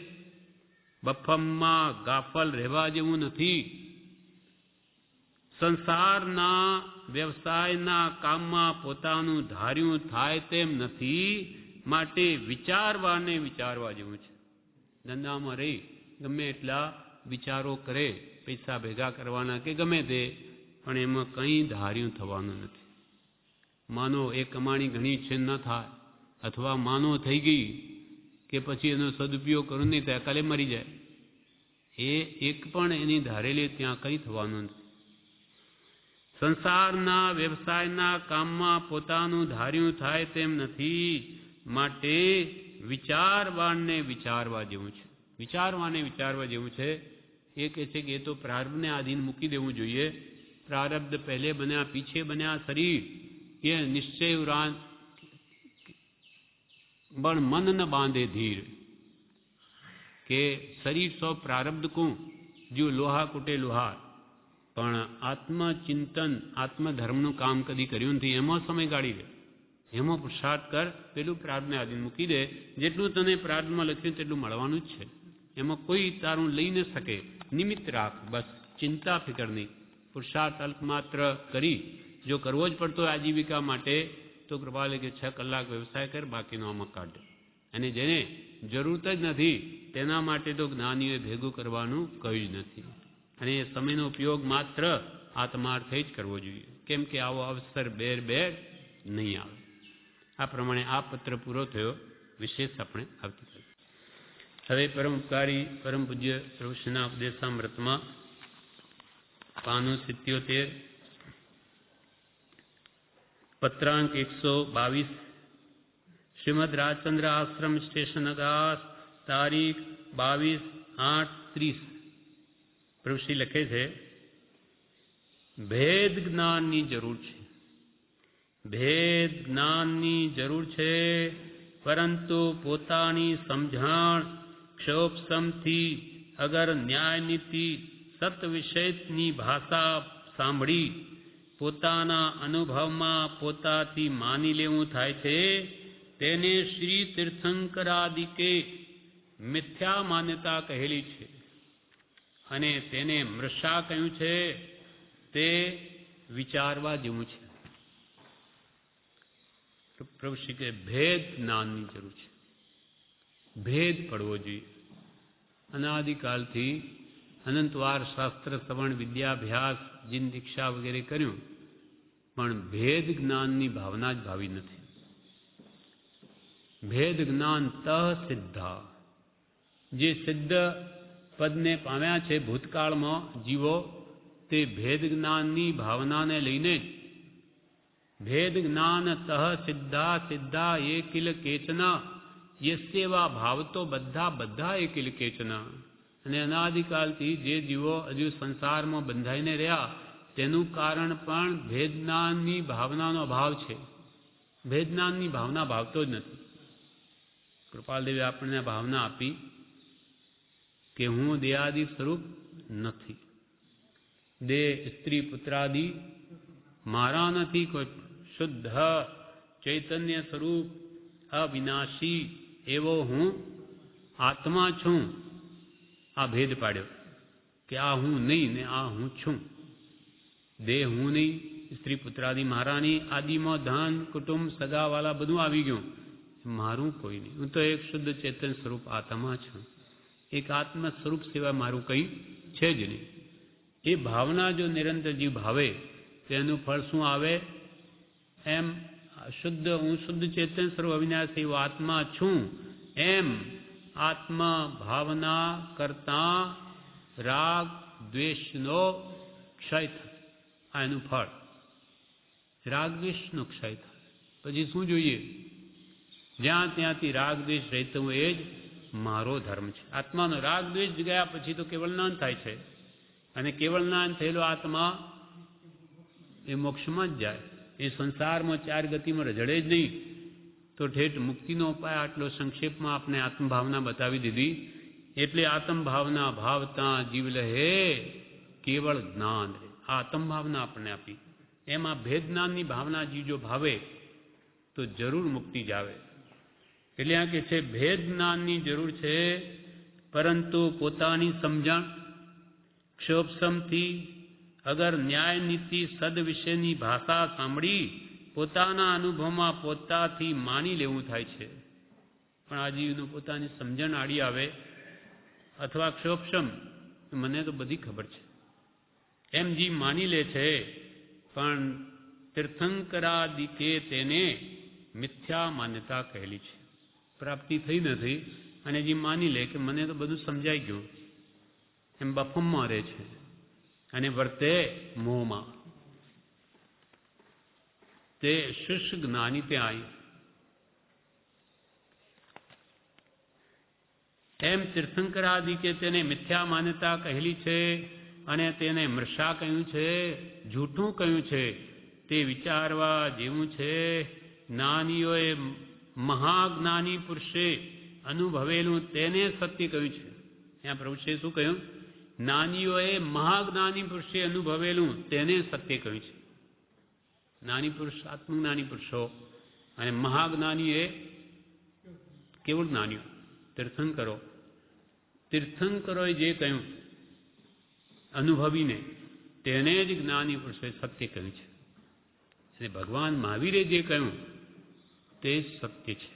બફમમાં ગાફલ રહેવા જેવું નથી. સંસારના વ્યવસાયના કામમાં પોતાનું ધાર્યું થાય તેમ નથી, માટે વિચારવાને વિચારવા જેવું છે. ધંધામાં રહી ગમે એટલા વિચારો કરે, પૈસા ભેગા કરવાના કે ગમે તે, પણ એમાં કંઈ ધાર્યું થવાનું નથી. માનો એ કમાણી ઘણી છે ન થાય, અથવા માનો થઈ ગઈ કે પછી એનો સદુપયોગ કરું નહીં થાય, કાલે મરી જાય. એ એક પણ એની ધારેલી ત્યાં કંઈ થવાનું નથી. સંસારના વ્યવસાયના કામમાં પોતાનું ધાર્યું થાય તેમ નથી, માટે વિચારવાને વિચારવા જેવું છે. વિચારવાને વિચારવા જેવું છે. એ કહે છે કે એ તો પ્રારબ્ધને આધીન મૂકી દેવું જોઈએ. પ્રારબ્ધ પહેલે બન્યા પીછે બન્યા શરીર, ये निश्चय उरान बण मन न बांधे धीर, કે શરીર સૌ પ્રારબ્ધ કું જો લોહા કુટે લોહાર, પણ આત્મચિંતન આત્મધર્મનું કામ કદી કર્યું નથી. એમાં સમય ગાળી દે, એમાં પુરુષાર્થ કર, પેલું પ્રાર્થને આધીન મૂકી દે. જેટલું તને પ્રાર્થમાં લખ્યું તેટલું મળવાનું જ છે. એમાં કોઈ તારું લઈ ન શકે. નિમિત્ત રાખ, બસ ચિંતા ફિકર નહીં. પુરુષાર્થ અલ્પમાત્ર કરી જો કરવો જ પડતો આજીવિકા માટે તો કૃપાલે કે 6 કલાક વ્યવસાય કર, બાકીનો આમાં કાઢ. અને જેને જરૂરત જ નથી તેના માટે તો જ્ઞાનીઓએ ભેગું કરવાનું કહ્યું જ નથી. અને એ સમયનો ઉપયોગ માત્ર આત્માર્થે જ કરવો જોઈએ, કેમ કે આવો અવસર બેર નહીં આવે. આ પ્રમાણે આ પત્ર પૂરો થયો. વિશેષ આપણે આવતીકાલે. હવે પરમ ઉપકારી પરમ પૂજ્ય પ્રભુશ્રીના ઉપદેશામૃતમાં પાનું 77 પત્રાંક 122 શ્રીમદ રાજચંદ્ર આશ્રમ સ્ટેશન અગાસ તારીખ 22/8/30 પ્રભુશ્રી લખે છે, ભેદ જ્ઞાનની જરૂર છે. ભેદ જ્ઞાનની જરૂર છે, પરંતુ પોતાની સમજણ ક્ષોભસમથી અગર ન્યાય નીતિ સત વિષયની ભાષા સાંભળી પોતાના અનુભવમાં પોતાથી માની લેવું થાય છે, તેને શ્રી તીર્થંકરાદિકે મિથ્યા માન્યતા કહેલી છે. અને તેને મૃષા કહ્યું છે. તે વિચારવા જેવું છે. પ્રભુ શ્રી કે ભેદ જ્ઞાનની જરૂર છે. ભેદ પડવો જોઈએ. અનાદિકાલથી અનંતવાર શાસ્ત્ર શ્રવણ વિદ્યાભ્યાસ જીન દીક્ષા વગેરે કર્યું, પણ ભેદ જ્ઞાનની ભાવના જ ભાવી નથી. ભેદ જ્ઞાન તઃ સિદ્ધા, જે સિદ્ધ પદને પામ્યા છે ભૂતકાળમાં જીવો, તે ભેદ જ્ઞાનની ભાવનાને લઈને જ. ભેદ જ્ઞાન તઃ સિદ્ધા સિદ્ધા એ કિલ કેચના, યસ્યવા ભાવ તો બધા એ કિલ કેચના. અને અનાદિકાલથી જે જીવો હજુ સંસારમાં બંધાઈને રહ્યા તેનું કારણ પણ ભેદજ્ઞાનની ભાવનાનો અભાવ છે. ભેદજ્ઞાનની ભાવના ભાવતો જ નથી. કૃપાલદેવે આપણને ભાવના આપી કે હું દેહાદિ સ્વરૂપ નથી. દેહ સ્ત્રી પુત્રાદિ મારા નથી. કોઈ શુદ્ધ ચૈતન્ય સ્વરૂપ અવિનાશી એવો હું આત્મા છું. આ ભેદ પાડ્યો કે આ હું નહીં ને આ હું છું. દેહ હું નહીં, સ્ત્રી પુત્રાદિ મારાની, આદિમાં ધન કુટુંબ સગાવાલા બધું આવી ગયું, મારું કોઈ નહીં. હું તો એક શુદ્ધ ચેતન સ્વરૂપ આત્મા છું. એક આત્મ સ્વરૂપ સિવાય મારું કંઈ છે જ નહીં. એ ભાવના જો નિરંતર જીવ ભાવે તેનું ફળ શું આવે? એમ હું શુદ્ધ ચેતન સ્વરૂપ અવિનાશી એવો આત્મા છું એમ આત્મા ભાવના કરતા રાગ દ્વેષનો ક્ષય થાય. આ એનું ફળ. રાગ દ્વેષનો ક્ષય થાય. પછી શું જોઈએ? જ્યાં ત્યાંથી રાગ દ્વેષ રહેતો હું એ જ મારો ધર્મ છે. આત્માનો રાગ દ્વેષ ગયા પછી તો કેવળ જ્ઞાન થાય છે, અને કેવળ જ્ઞાન થયેલો આત્મા એ મોક્ષમાં જ જાય. એ સંસારમાં ચાર ગતિમાં રઝળે જ નહીં. તો ઠેઠ મુક્તિનો ઉપાય આટલો સંક્ષેપમાં આપણે આત્મભાવના બતાવી દીધી. એટલે આત્મભાવના ભાવતા જીવ લહે કેવળ જ્ઞાન રહે. આ આત્મભાવના આપણને આપી. એમાં ભેદ જ્ઞાનની ભાવના જીવ જો ભાવે તો જરૂર મુક્તિ જ આવે. એટલે આ કે છે ભેદ જ્ઞાનની જરૂર છે, પરંતુ પોતાની સમજણ ક્ષોભસમથી અગર ન્યાય નીતિ સદ વિશેની ભાષા સાંભળી પોતાના અનુભવમાં પોતાથી માની લેવું થાય છે. પણ આ જીવનું પોતાની સમજણ આડી આવે અથવા ક્ષોભસમ, મને તો બધી ખબર છે એમ જીવ માની લે છે. પણ તીર્થંકરાદિકે તેને મિથ્યા માન્યતા કહેલી છે. પ્રાપ્તિ થઈ નથી અને જે માની લે કે મને તો બધું સમજાઈ ગયું એમ બફમમાં રહે છે અને વર્તે મોહમાં. તે શુષ્ક જ્ઞાની ત્યાં એમ તીર્થંકરાદિ કે તેને મિથ્યા માન્યતા કહેલી છે અને તેને મૃષા કહ્યું છે, જૂઠું કહ્યું છે. તે વિચારવા જેવું છે. જ્ઞાનીઓએ મહાજ્ઞાની પુરુષે અનુભવેલું તેને સત્ય કહ્યું છે. ત્યાં પ્રભુએ શું કહ્યું? જ્ઞાનીઓએ મહાજ્ઞાની પુરુષે અનુભવેલું તેને સત્ય કહ્યું છે. જ્ઞાની પુરુષ આત્મજ્ઞાની પુરુષો અને મહાજ્ઞાની એ કેવળ જ્ઞાનીઓ તીર્થંકરો. તીર્થંકરોએ જે કહ્યું અનુભવીને તેને જ જ્ઞાની પુરુષોએ સત્ય કહ્યું છે. અને ભગવાન મહાવીરે જે કહ્યું તે સત્ય છે.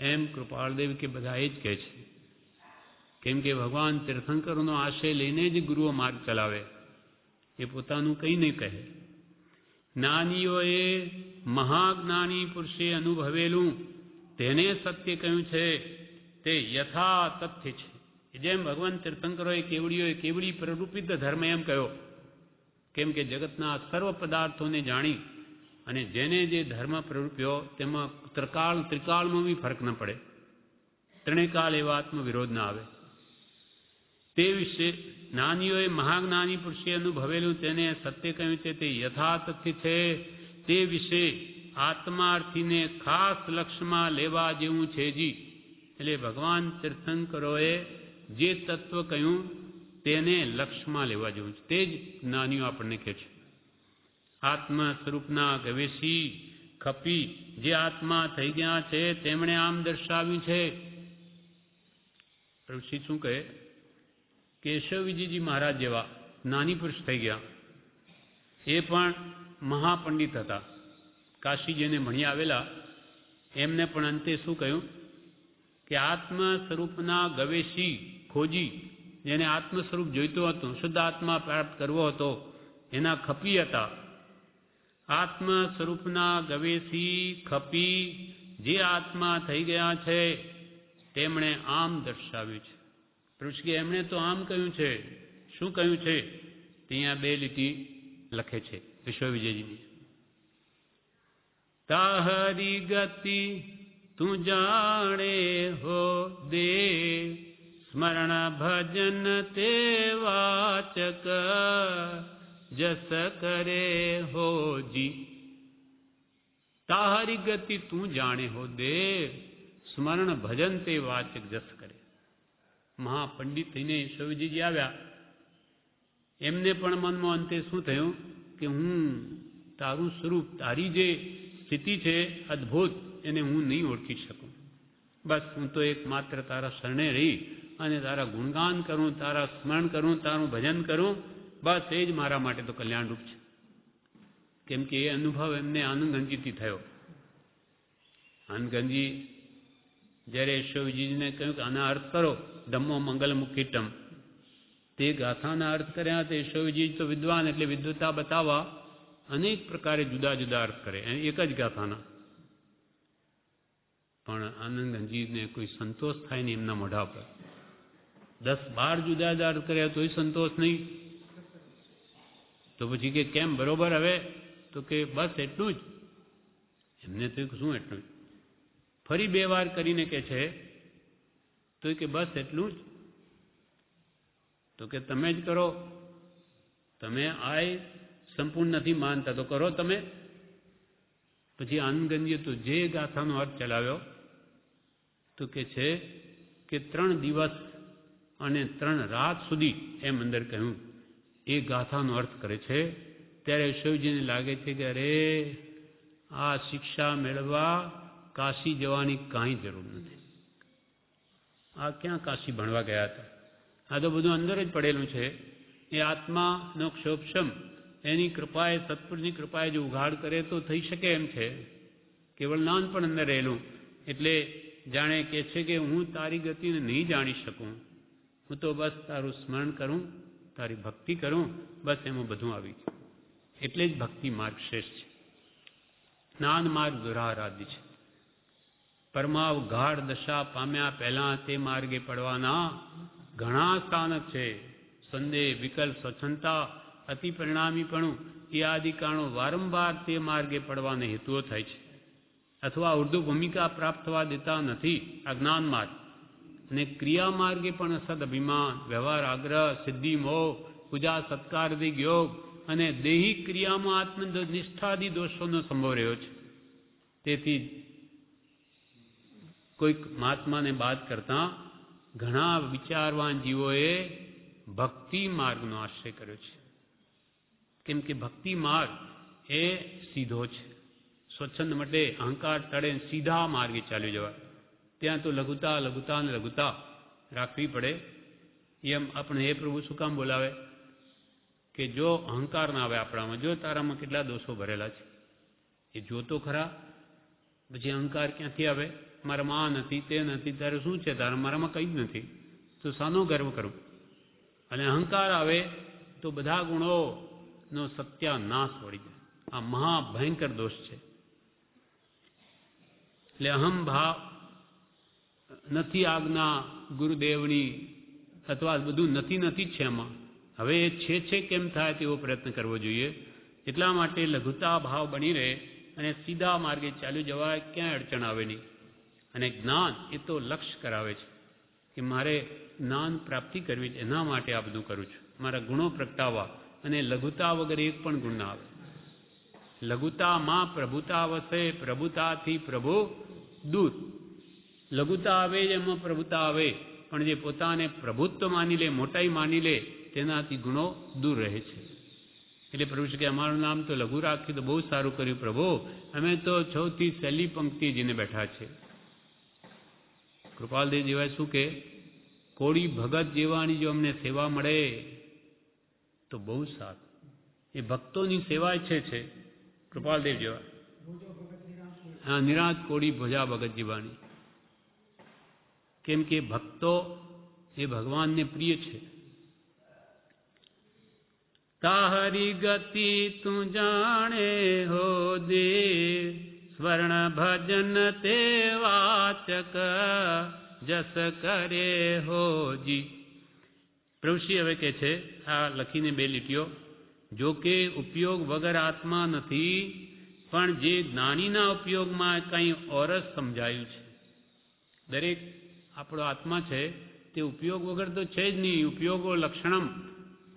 એમ કૃપાળદેવ કે બધા એ જ કહે છે. કેમ કે ભગવાન તીર્થંકરોનો આશય લઈને જ ગુરુઓ માર્ગ ચલાવે, એ પોતાનું કંઈ નહીં કહે. જ્ઞાનીઓએ મહાજ્ઞાની પુરુષે અનુભવેલું તેને સત્ય કહ્યું છે. તે યથા તથ્ય છે. જેમ ભગવાન તીર્થંકરોએ કેવડીઓએ કેવડી પ્રરૂપિત ધર્મ એમ કહ્યો. કેમ કે જગતના સર્વ પદાર્થોને જાણી અને જેને જે ધર્મ પ્રરૂપ્યો તેમાં ત્રિકાળમાં બી ફરક ન પડે. ત્રણેય કાળ એવા આત્મવિરોધ ના આવે. તે વિશે જ્ઞાનીઓએ મહાજ્ઞાની પુરુષે અનુભવેલું તેને સત્ય કહ્યું છે. તે યથાતથ્ય છે. તે વિશે આત્માર્થીને ખાસ લક્ષ્યમાં લેવા જેવું છે જી. એટલે ભગવાન તીર્થંકરોએ જે તત્વ કહ્યું તેને લક્ષ્યમાં લેવા જેવું છે. તે જ જ્ઞાનીઓ આપણને કહે છે. આત્મ સ્વરૂપના ગવેષી ખપી જે આત્મા થઈ ગયા છે તેમણે આમ દર્શાવ્યું છે. પ્રભુશ્રી શું કહે? કેશવવિજયજી મહારાજ જેવા જ્ઞાની પુરુષ થઈ ગયા. એ પણ મહાપંડિત હતા. કાશી જેને ભણી આવેલા એમને પણ અંતે શું કહ્યું કે આત્મ સ્વરૂપના ગવેષી ખોજી, જેને આત્મ સ્વરૂપ જોઈતો હતો, શુદ્ધ આત્મા પ્રાપ્ત કરવો હતો, એના ખપી હતા. આત્મ સ્વરૂપના ગવેષી ખપી જે આત્મા થઈ ગયા છે તેમણે આમ દર્શાવ્યું છે. પુરુષ કે એમણે તો આમ કહ્યું છે. શું કહ્યું છે? ત્યાં બે લીટી લખે છે વિશ્વવિજયજીની. તાહરી ગતિ તું જાણે હો દે, સ્મરણ ભજન તે વાચક જસ કરે હો જી. તાહરી ગતિ તું જાણે હો દે, સ્મરણ ભજન તે વાચક જસ કરે. મહાપંડિત થઈને વિશ્વવિજયજી આવ્યા. એમને પણ મનમાં અંતે શું થયું કે હું તારું સ્વરૂપ, તારી જે સ્થિતિ છે અદ્ભુત, એને હું નહીં ઓળખી શકું. બસ હું તો એક માત્ર તારા શરણે રહી અને તારા ગુણગાન કરું, તારા સ્મરણ કરું, તારું ભજન કરું, બસ એ જ મારા માટે તો કલ્યાણરૂપ છે. કેમ કે એ અનુભવ એમને આનંદગંજીથી થયો. આનંદગંજી જ્યારે યશોજીને કહ્યું કે આના અર્થ કરો, ધમ્મો મંગલ મુખીટમ, તે ગાથાના અર્થ કર્યા. તે યશોજી તો વિદ્વાન એટલે વિદ્વતા બતાવવા અનેક પ્રકારે જુદા જુદા અર્થ કરે એક જ ગાથાના. પણ આનંદગંજીને કોઈ સંતોષ થાય નહીં એમના મોઢા પર. 10-12 જુદા જુદા અર્થ કર્યા તોય સંતોષ નહીં. તો પછી કે કેમ બરોબર હવે? તો કે બસ એટલું જ. એમને તો શું એટલું જ? ફરી 2 વાર કરીને કે છે તો કે બસ એટલું જ. તો કે તમે જ કરો, તમે આ સંપૂર્ણ નથી માનતા તો કરો તમે. પછી આનંદગંજીએ તો જે ગાથાનો અર્થ ચલાવ્યો તો કે છે કે 3 દિવસ અને 3 રાત સુધી એમ અંદર કહ્યું એ ગાથાનો અર્થ કરે છે. ત્યારે શિવજીને લાગે છે કે અરે આ શિક્ષા મેળવવા કાશી જવાની કાંઈ જરૂર નથી. આ ક્યાં કાશી ભણવા ગયા હતા? આ તો બધું અંદર જ પડેલું છે. એ આત્માનો ક્ષોભશમ એની કૃપાએ, સત્પુરુષની કૃપાએ જો ઉઘાડ કરે તો થઈ શકે એમ છે. કેવળ નાનપણ અંદર રહેલું એટલે જાણે કે છે કે હું તારી ગતિને નહીં જાણી શકું, હું તો બસ તારું સ્મરણ કરું, તારી ભક્તિ કરું, બસ એમાં બધું આવી ગયું. એટલે જ ભક્તિ માર્ગ શ્રેષ્ઠ છે. જ્ઞાન માર્ગ દુરારાધ્ય છે. પરમાવ ગાઢ દશા પામ્યા પહેલાં તે માર્ગે પડવાના ઘણા સ્થાનક છે. સંદેહ, વિકલ્પ, સ્વચ્છંદતા, અતિ પરિણામીપણું એ આદિ કારણો વારંવાર તે માર્ગે પડવાને હેતુઓ થાય છે. અથવા ઉર્દુ ભૂમિકા પ્રાપ્ત થવા દેતા નથી આ જ્ઞાન માર્ગ. અને ક્રિયા માર્ગે પણ સદ અભિમાન, વ્યવહાર, આગ્રહ, સિદ્ધિ, મોહ, પૂજા, સત્કાર, દિગ, યોગ અને દૈહિક ક્રિયામાં આત્મનિષ્ઠાદિ દોષોનો સંભવ રહ્યો છે. તેથી કોઈક મહાત્માને બાદ કરતા ઘણા વિચારવાન જીવોએ ભક્તિ માર્ગનો આશ્રય કર્યો છે. કેમ કે ભક્તિ માર્ગ એ સીધો છે. સ્વચ્છંદ માટે અહંકાર ટળે સીધા માર્ગે ચાલી જવાય. ત્યાં તો લઘુતા લઘુતા ને લઘુતા રાખવી પડે. એમ આપણે હે પ્રભુ શું કામ બોલાવે કે જો અહંકાર ના આવે આપણામાં, જો તારામાં કેટલા દોષો ભરેલા છે એ જોતો ખરા. પછી અહંકાર ક્યાંથી આવે? મારામાં આ નથી, તે નથી, તારે શું છે? તારા મારામાં કંઈ જ નથી, તો શાનો ગર્વ કરું? અને અહંકાર આવે તો બધા ગુણોનો સત્યાનાશ વળી જાય. આ મહાભયંકર દોષ છે. એટલે અહમ ભાવ નથી આજ્ઞા ગુરુદેવની, અથવા બધું નથી નથી જ છે એમાં. હવે એ છે કેમ થાય તેવો પ્રયત્ન કરવો જોઈએ. એટલા માટે લઘુતા ભાવ બની રહે અને સીધા માર્ગે ચાલ્યું જવાય, ક્યાંય અડચણ આવે નહીં. અને જ્ઞાન એ તો લક્ષ્ય કરાવે છે કે મારે જ્ઞાન પ્રાપ્તિ કરવી છે, એના માટે આ બધું કરું છું, મારા ગુણો પ્રગટાવવા. અને લઘુતા વગર એક પણ ગુણ ના આવે. લઘુતામાં પ્રભુતા વસે, પ્રભુતાથી પ્રભુ દૂર. લઘુતા આવે એમાં પ્રભુતા આવે, પણ જે પોતાને પ્રભુત્વ માની લે, મોટાઈ માની લે, તેનાથી ગુણો દૂર રહે છે. એટલે પ્રભુ કે અમારું નામ તો લઘુ રાખ્યું તો બહુ સારું કર્યું પ્રભુ, અમે તો સૌથી સહેલી પંક્તિ જઈને બેઠા છે. કૃપાલદેવ જેવા શું કે કોળી ભગત જેવાની જો અમને સેવા મળે તો બહુ સારું. એ ભક્તોની સેવા ઈચ્છે છે કૃપાલદેવ જેવા. હા, નિરાંત કોળી ભોજા ભગત જીવાની. કેમ કે ભક્તો એ ભગવાનને પ્રિય છે. તાહરી ગતિ તું જાણે હો દેવ, સ્વર્ણ ભજન તે વાચક જસ કરે હોજી. પ્રભુશ્રી હવે કે છે આ લખીને 2 લીટીઓ, જો કે ઉપયોગ વગર આત્મા નથી, પણ જે જ્ઞાનીના ઉપયોગમાં કંઈ ઓરસ સમજાયું છે. દરેક આપણો આત્મા છે તે ઉપયોગ વગર તો છે જ નહીં. ઉપયોગો લક્ષણમ,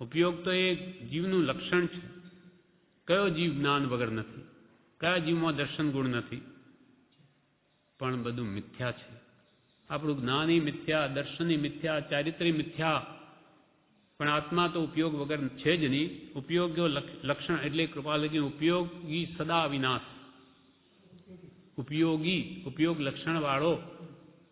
ઉપયોગ તો એ જીવનું લક્ષણ છે. કયો જીવ જ્ઞાન વગર નથી? કયા જીવમાં દર્શન ગુણ નથી? પણ બધું મિથ્યા છે. આપણું જ્ઞાની મિથ્યા, દર્શનની મિથ્યા, ચારિત્ર્ય મિથ્યા, પણ આત્મા તો ઉપયોગ વગર છે જ નહીં. ઉપયોગ લક્ષણ એટલે કૃપાલજી ઉપયોગી સદા વિનાશ. ઉપયોગી, ઉપયોગ લક્ષણવાળો,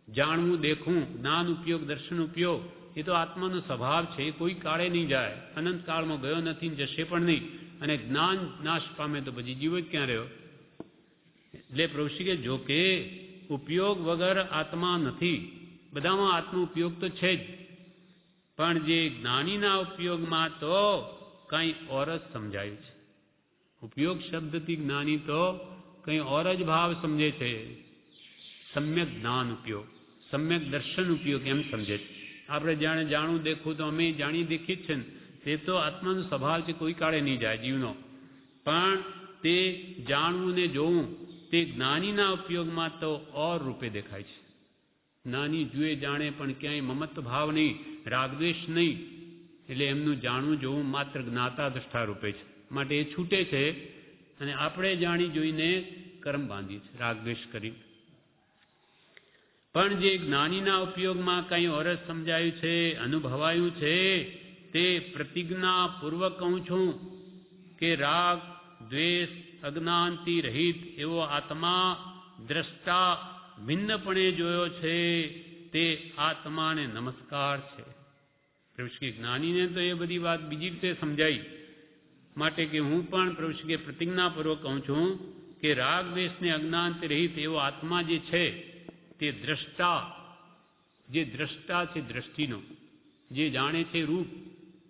જાણવું, દેખવું, જ્ઞાન ઉપયોગ, દર્શન ઉપયોગ, એ તો આત્માનો સ્વભાવ છે. એ કોઈ કાળે નહીં જાય, અનંત કાળમાં ગયો નથી, જશે પણ નહીં. અને જ્ઞાન નાશ પામે તો પછી જીવ જ ક્યાં રહ્યો? એટલે પ્રભુશ્રી કે જો કે ઉપયોગ વગર આત્મા નથી, બધામાં આત્મા ઉપયોગ તો છે જ, પણ જે જ્ઞાનીના ઉપયોગમાં તો કંઈ ઓર જ સમજાયું છે. ઉપયોગ શબ્દથી જ્ઞાની તો કંઈ ઓર જ ભાવ સમજે છે. સમ્યક જ્ઞાન ઉપયોગ, સમ્યક દર્શન ઉપયોગ એમ સમજે છે. આપણે જાણે જાણવું, દેખવું તો અમે જાણી દેખીએ જ છે ને, તે તો આત્માનો સ્વભાવ છે, કોઈ કાળે નહીં જાય જીવનો. પણ તે જાણવું ને જોવું તે જ્ઞાનીના ઉપયોગમાં તો ઓર રૂપે દેખાય છે. જ્ઞાની જુએ જાણે પણ ક્યાંય મમત્વ ભાવ નહીં, રાગદ્વેષ નહીં, એટલે એમનું જાણવું જોવું માત્ર જ્ઞાતા દ્રષ્ટા રૂપે છે. માટે એ છૂટે છે અને આપણે જાણી જોઈને કર્મ બાંધીએ છીએ રાગદ્વેષ કરી. પણ જે જ્ઞાનીના ઉપયોગમાં કંઈ ઓર જ સમજાયું છે, અનુભવાયું છે, તે પ્રતિજ્ઞાપૂર્વક કહું છું કે રાગ દ્વેષ અજ્ઞાનથી રહિત એવો આત્મા દ્રષ્ટા ભિન્નપણે જોયો છે, તે આત્માને નમસ્કાર છે. પ્રભુશ્રી જ્ઞાનીને તો એ બધી વાત બીજી રીતે સમજાઈ, માટે કે હું પણ પ્રભુશ્રી પ્રતિજ્ઞાપૂર્વક કહું છું કે રાગ દ્વેષને અજ્ઞાનથી રહિત એવો આત્મા જે છે તે દ્રષ્ટા, જે દ્રષ્ટા છે દ્રષ્ટિનો, જે જાણે છે રૂપ,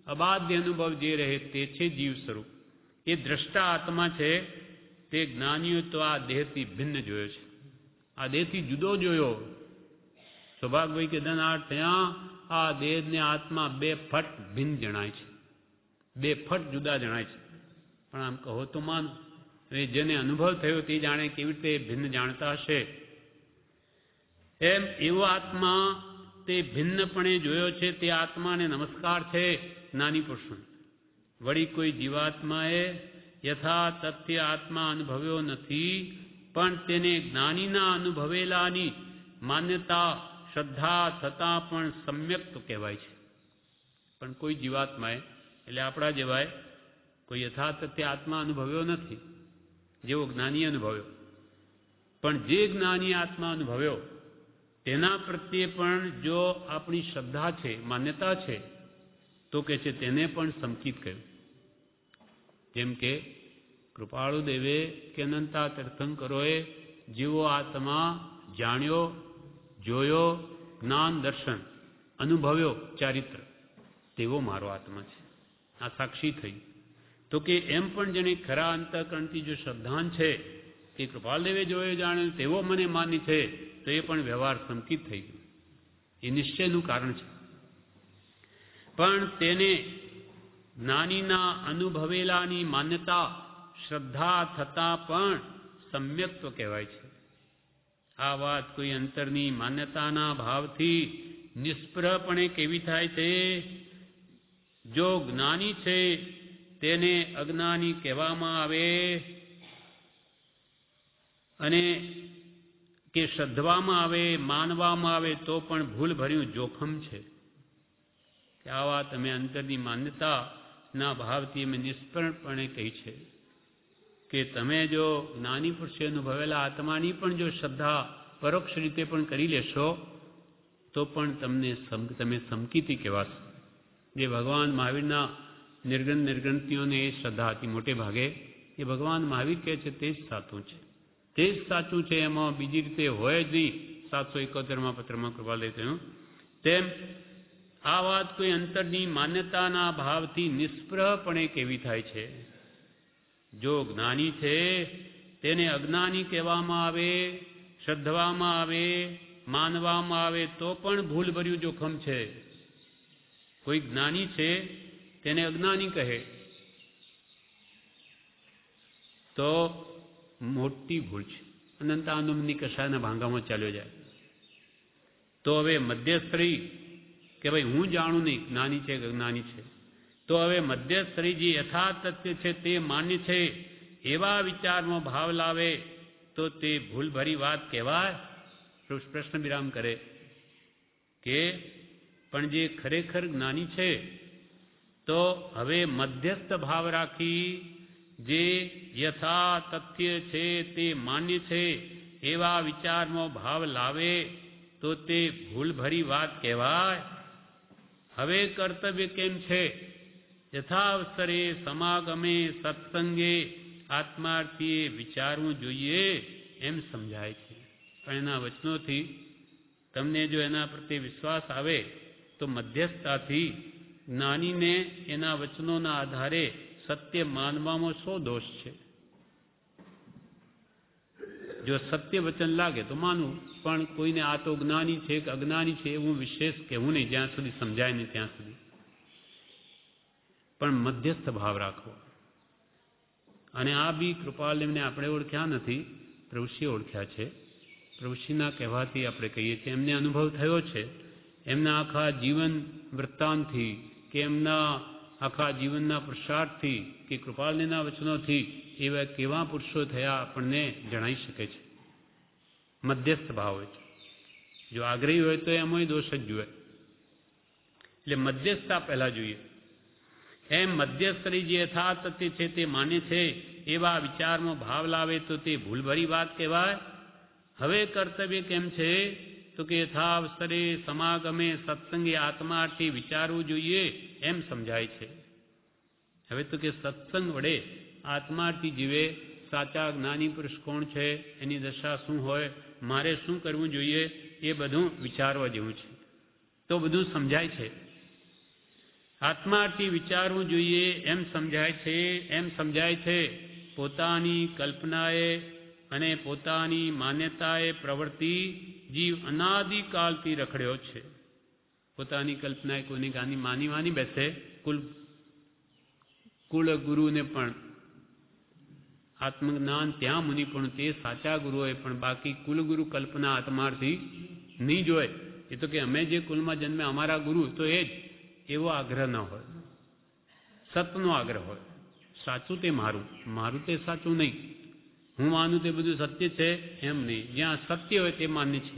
અબાધ્ય અનુભવ જે રહે તે છે જીવ સ્વરૂપ. એ દ્રષ્ટા આત્મા છે તે જ્ઞાનીઓ તો આ દેહથી ભિન્ન જોયો છે, આ દેહથી જુદો જોયો. સૌભાગભાઈ કે ધનાર ત્યાં આ દેહને આત્મા બે ફટ ભિન્ન જણાય છે, બે ફટ જુદા જણાય છે. પણ આમ કહો તો માન, જેને અનુભવ થયો તે જાણે કેવી રીતે ભિન્ન જાણતા હશે. એમ એવો આત્મા તે ભિન્નપણે જોયો છે, તે આત્માને નમસ્કાર છે જ્ઞાની પુરુષો. વળી કોઈ જીવાત્માએ યથા તથ્ય આત્મા અનુભવ્યો નથી, પણ તેને જ્ઞાનીના અનુભવેલાની માન્યતા શ્રદ્ધા થતાં પણ સમ્યક તો કહેવાય છે. પણ કોઈ જીવાત્માએ, એટલે આપણા જેવાય કોઈ યથાતથ્ય આત્મા અનુભવ્યો નથી જેવો જ્ઞાની અનુભવ્યો. પણ જે જ્ઞાની આત્મા અનુભવ્યો તેના પ્રત્યે પણ જો આપણી શ્રદ્ધા છે, માન્યતા છે, તો કે છે તેને પણ સમકિત કહ્યું. જેમ કે કૃપાળુ દેવે કે અનંતા તીર્થંકરોએ જેવો આત્મા જાણ્યો, જોયો, જ્ઞાન દર્શન અનુભવ્યો, ચારિત્ર, તેવો મારો આત્મા છે. આ સાક્ષી થઈ. તો કે એમ પણ જેને ખરા અંતઃકરણથી જો શ્રદ્ધાન છે કે કૃપાલ દેવે જોયો જાણ્યો તેવો મને માની છે, તો એ પણ વ્યવહાર સંકિત થઈ ગયો. એ નિશ્ચયનું કારણ છે. પણ તેને જ્ઞાનીના અનુભવેલાની માન્યતા શ્રદ્ધા થતાં પણ સમ્યક્ત્વ કહેવાય છે. આ વાત કોઈ અંતરની માન્યતાના ભાવથી નિષ્પ્રહપણે કેવી થાય છે? જો જ્ઞાની છે તેને અજ્ઞાની કહેવામાં આવે અને કે શ્રદ્ધવામાં આવે, માનવામાં આવે તો પણ ભૂલ ભર્યું જોખમ છે. કે આ વાત અમે અંતરની માન્યતાના ભાવથી અમે નિષ્ફળપણે કહી છે કે તમે જો જ્ઞાની પુરુષે અનુભવેલા આત્માની પણ જો શ્રદ્ધા પરોક્ષ રીતે પણ કરી લેશો તો પણ તમે સમકીતી કહેવાશો. જે ભગવાન મહાવીરના નિર્ગ્રંથીઓને એ શ્રદ્ધા હતી મોટે ભાગે, એ ભગવાન મહાવીર કહે છે તે જ સાચું છે, તે જ સાચું છે, એમાં બીજી રીતે હોય જ નહીં. 771માં પત્રમાં કૃપાલય કહ્યું તેમ આ વાત કોઈ અંતરની માન્યતાના ભાવથી નિષ્પ્રહપણે કેવી થાય છે? જો જ્ઞાની છે તેને અજ્ઞાની કહેવામાં આવે, શ્રદ્ધવામાં આવે, માનવામાં આવે તો પણ ભૂલ ભર્યું જોખમ છે. કોઈ જ્ઞાની છે તેને અજ્ઞાની કહે તો મોટી ભૂલ છે, અનંત આનંદની કશાના ભાંગામાં ચાલ્યો જાય. તો હવે મધ્યસ્તરી કે ભાઈ હું જાણું નહીં જ્ઞાની છે કે અજ્ઞાની છે, તો હવે મધ્યસ્તરી જે યથાતથ્ય છે તે માન્ય છે એવા વિચારમાં ભાવ લાવે તો તે ભૂલભરી વાત કહેવાય? પ્રશ્ન વિરામ કરે કે પણ જે ખરેખર જ્ઞાની છે તો હવે મધ્યસ્થ ભાવ રાખી જે યથા તથ્ય છે તે માન્ય છે એવા વિચારમાં ભાવ લાવે તો તે ભૂલભરી વાત કહેવાય. હવે કર્તવ્ય કેમ છે? યથાવસરે સમાગમે સત્સંગે આત્માર્થીએ વિચારવું જોઈએ એમ સમજાય છે. પણ એના વચનોથી તમને જો એના પ્રત્યે વિશ્વાસ આવે તો મધ્યસ્થતાથી જ્ઞાનીને એના વચનોના આધારે સત્ય માનવામાં શો દોષ છે? જો સત્ય વચન લાગે તો માનવું, પણ કોઈને આ તો જ્ઞાની છે કે અજ્ઞાની છે એવું વિશેષ કહેવું નહીં જ્યાં સુધી સમજાય નહીં ત્યાં સુધી. પણ મધ્યસ્થ ભાવ રાખવો. અને આ બી કૃપાલદેવને આપણે ઓળખ્યા નથી, પ્રભુશ્રીએ ઓળખ્યા છે. પ્રભુશ્રીના કહેવાથી આપણે કહીએ છીએ, એમને અનુભવ થયો છે. એમના આખા જીવન વૃત્તાંતથી કે એમના આખા જીવનના પુરુષાર્થથી કે કૃપાલદેવના વચનોથી એવા કેવા પુરુષો થયા આપણને જણાવી શકે છે. મધ્યસ્થ ભાવ હોય છે. જો આગ્રહી હોય તો એમાંય દોષ જ જુએ. એટલે મધ્યસ્થતા પહેલા જોઈએ. એમ મધ્યસ્થરી જે યથાર્થ છે તે માને છે એવા વિચારમાં ભાવ લાવે તો તે ભૂલભરી વાત કહેવાય. હવે કર્તવ્ય કેમ છે? તો કે યથાવસરે સમાગમે સત્સંગે આત્માર્થી વિચારવું જોઈએ એમ સમજાય છે. હવે તો કે સત્સંગ વડે આત્માર્થી જીવે સાચા જ્ઞાની પુરુષ કોણ છે, એની દશા શું હોય, મારે શું કરવું જોઈએ, એ બધું વિચારવા જેવું છે. તો બધું સમજાય છે. આત્માર્થી વિચારવું જોઈએ એમ સમજાય છે. પોતાની કલ્પનાએ અને પોતાની માન્યતાએ પ્રવૃત્તિ જીવ અનાદિકાલથી રખડ્યો છે. પોતાની કલ્પનાએ કોઈની ગાની માની બેસે. કુલ ગુરુને પણ આત્મજ્ઞાન ત્યાં મુનિ પણ તે સાચા ગુરુઓએ પણ બાકી કુલગુરુ કલ્પના આત્માર્થી નહીં જોય. એ તો કે અમે જે કુલમાં જન્મે અમારા ગુરુ તો એ જ, એવો આગ્રહ ન હોય. સતનો આગ્રહ હોય. સાચું તે મારું તે સાચું નહીં, હું માનું તે બધું સત્ય છે એમ નહીં. જ્યાં સત્ય હોય તે માન્ય છે.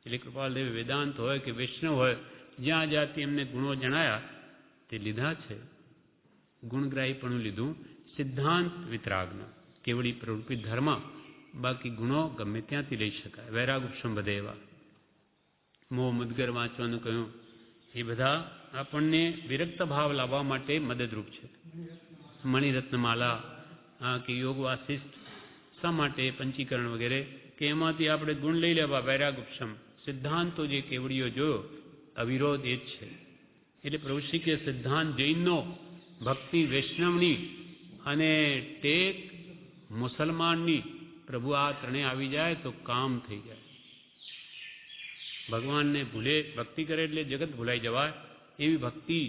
એટલે કૃપાલદેવ વેદાંત હોય કે વૈષ્ણવ હોય, જ્યાં જ્યાંથી એમને ગુણો જણાયા તે લીધા છે. ગુણગ્રાહીપણું લીધું. સિદ્ધાંત વિતરાગનો કેવળી પ્રવૃત્તિ ધર્મ, બાકી ગુણો ગમે ત્યાંથી લઈ શકાય. વૈરાગુપશમ બધે એવા. મોહ મુદગર વાંચવાનું કહ્યું, એ બધા આપણને વિરક્ત ભાવ લાવવા માટે મદદરૂપ છે. મણિરત્નમાલા કે યોગ વાસિષ્ઠ શા માટે પંચીકરણ વગેરે કે એમાંથી આપણે ગુણ લઈ લેવા. વૈરાગુપશમ સિદ્ધાંતો જે કેવડીઓ જોયો અવિરોધ એ જ છે. એટલે પ્રભુશ્રી કે સિદ્ધાંત જૈનનો, ભક્તિ વૈષ્ણવની અને ટેક મુસલમાનની, પ્રભુ આ ત્રણે આવી જાય તો કામ થઈ જાય. ભગવાનને ભૂલે ભક્તિ કરે એટલે જગત ભૂલાઈ જવાય એવી ભક્તિ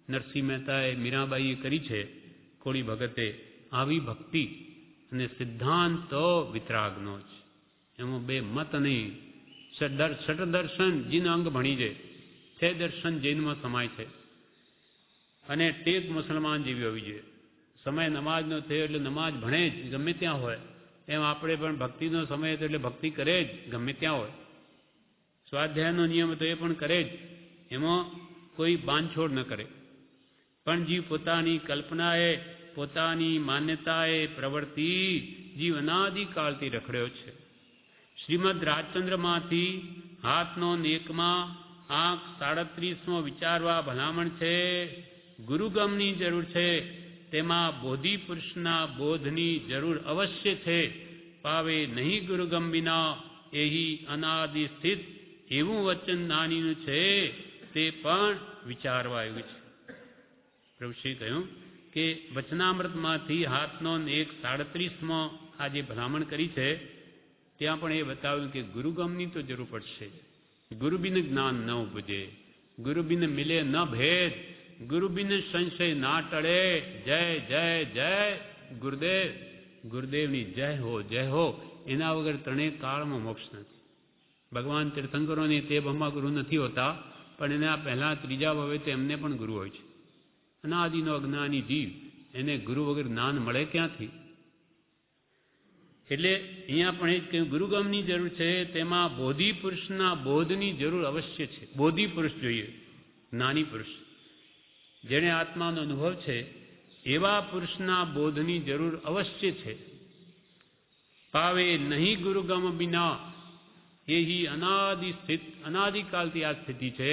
નરસિંહ મહેતાએ, મીરાબાઈએ કરી છે. કોળી ભગતે આવી ભક્તિ અને સિદ્ધાંત તો વિતરાગનો જ. એમાં બે મત નહીં. છઠ દર્શન જીન અંગ ભણી જાય છે. દર્શન જૈનમાં સમાય છે. અને ટેક મુસલમાન જેવી હોવી જોઈએ. સમય નમાજનો થયો એટલે નમાજ ભણે જ ગમે ત્યાં હોય. એમ આપણે પણ ભક્તિનો સમય હતો એટલે ભક્તિ કરે જ ગમે ત્યાં હોય. સ્વાધ્યાયનો નિયમ તો એ પણ કરે જ, એમાં કોઈ બાંધછોડ ન કરે. પણ જીવ પોતાની કલ્પનાએ, પોતાની માન્યતાએ પ્રવૃત્તિ જીવ અનાદિકાળથી રખડ્યો છે. શ્રીમદ રાજચંદ્રમાંથી હાથનો નેકમાં આંખ 37મો વિચારવા ભલામણ છે. ગુરુગમની જરૂર છે, તેમાં બોધિ પુરુષના બોધની જરૂર અવશ્ય છે. પાવે નહીં ગુરુગમ વિના એહી અનાદિ સ્થિત, એવું વચન નાનીનું છે તે પણ વિચારવા આવ્યું છે. પ્રભુશ્રી કહ્યું કે વચનામૃતમાંથી હાથનો એક 37મો આ જે ભલામણ કરી છે ત્યાં પણ એ બતાવ્યું કે ગુરુગમની તો જરૂર પડશે. ગુરુ બિન જ્ઞાન ન ઉપજે, ગુરુ બિન મિલે ન ભેદ, ગુરુ બિન સંશય ના ટળે. જય જય જય ગુરુદેવ. ગુરુદેવની જય હો. એના વગર ત્રણેય કાળમાં મોક્ષ નથી. ભગવાન તીર્થંકરોની તે બ્રહ્મા ગુરુ નથી હોતા, પણ એના પહેલા ત્રીજા ભવે તો એમને પણ ગુરુ હોય છે. અનાદિનો અજ્ઞાની જીવ, એને ગુરુ વગર જ્ઞાન મળે ક્યાંથી? એટલે અહીંયા પણ એ જ કહ્યું ગુરુગમની જરૂર છે, તેમાં બોધિ પુરુષના બોધની જરૂર અવશ્ય છે. બોધિ પુરુષ જોઈએ, જ્ઞાની પુરુષ, જેને આત્માનો અનુભવ છે એવા પુરુષના બોધની જરૂર અવશ્ય છે. પાવે નહીં ગુરુગમ બિના, એ અનાદિકાલથી આ સ્થિતિ છે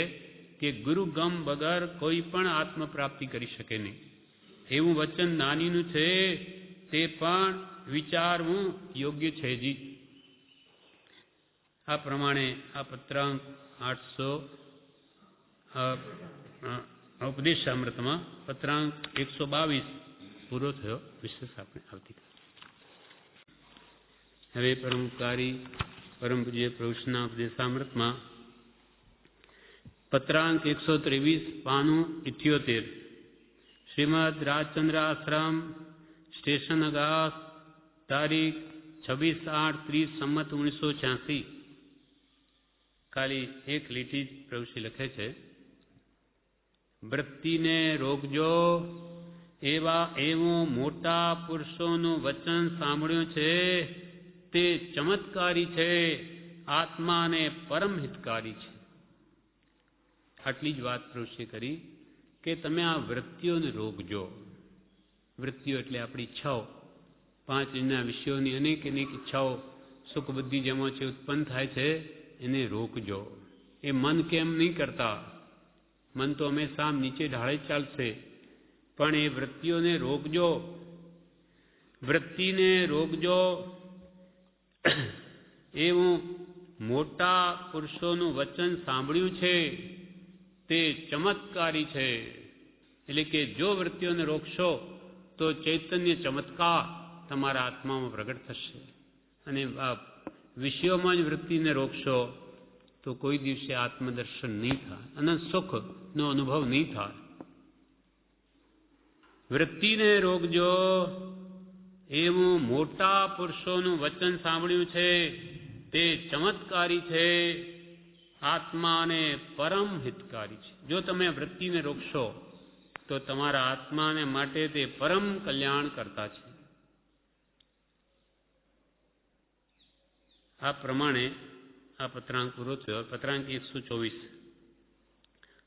કે ગુરુગમ વગર કોઈ પણ આત્મ પ્રાપ્તિ કરી શકે નહીં. એવું વચન નાનીનું છે, તે પણ વિચારવું યોગ્ય છે જી. આ પ્રમાણે આ પત્રાંક 800 ઉપદેશામૃતમાં પત્રાંક 122 પૂરો થયો. વિશેષ આપણે આવતીકાલે. હવે પરમકારી પરમ પૂજ્ય પ્રભુના ઉપદેશામૃતમાં પત્રાંક 123 પાનું 78 શ્રીમદ રાજચંદ્ર આશ્રમ સ્ટેશન અગાસ તારીખ 26/8/30 સંમત 1986. ખાલી એક લીટી જ પ્રભુશ્રી લખે છે, વૃત્તિને રોકજો એવું મોટા પુરુષોનું વચન સાંભળ્યું છે, તે ચમત્કારી છે, આત્માને પરમ હિતકારી છે. આટલી જ વાત પ્રભુશ્રી કરી કે તમે આ વૃત્તિઓને રોકજો. વૃત્તિઓ એટલે આપણી ઈચ્છાઓ, 5 વિના વિષયોની અનેક ઈચ્છાઓ સુખ બુદ્ધિ જેમાં છે ઉત્પન્ન થાય છે, એને રોકજો. એ મન કેમ નહીં કરતા? મન તો હંમેશા નીચે ઢાળે ચાલશે, પણ એ વૃત્તિઓને રોકજો. વૃત્તિને રોકજો એવું મોટા પુરુષોનું વચન સાંભળ્યું છે, તે ચમત્કારી છે. એટલે કે જો વૃત્તિઓને રોકશો તો ચૈતન્ય ચમત્કાર તમારા આત્મામાં પ્રગટ થશે. અને વિષયોમાં જ વૃત્તિને રોકશો તો કોઈ દિવસે આત્મદર્શન નહીં થાય, અનંત સુખનો અનુભવ નહીં થાય. વૃત્તિને રોકજો એવું મોટા પુરુષોનું વચન સાંભળ્યું છે, તે ચમત્કારી છે, આત્માને પરમ હિતકારી છે. જો તમે વૃત્તિને રોકશો તો તમારા આત્માને માટે તે પરમ કલ્યાણ કરતા છે. આ પ્રમાણે આ પત્રાંક પૂરો થયો. પત્રાંક 124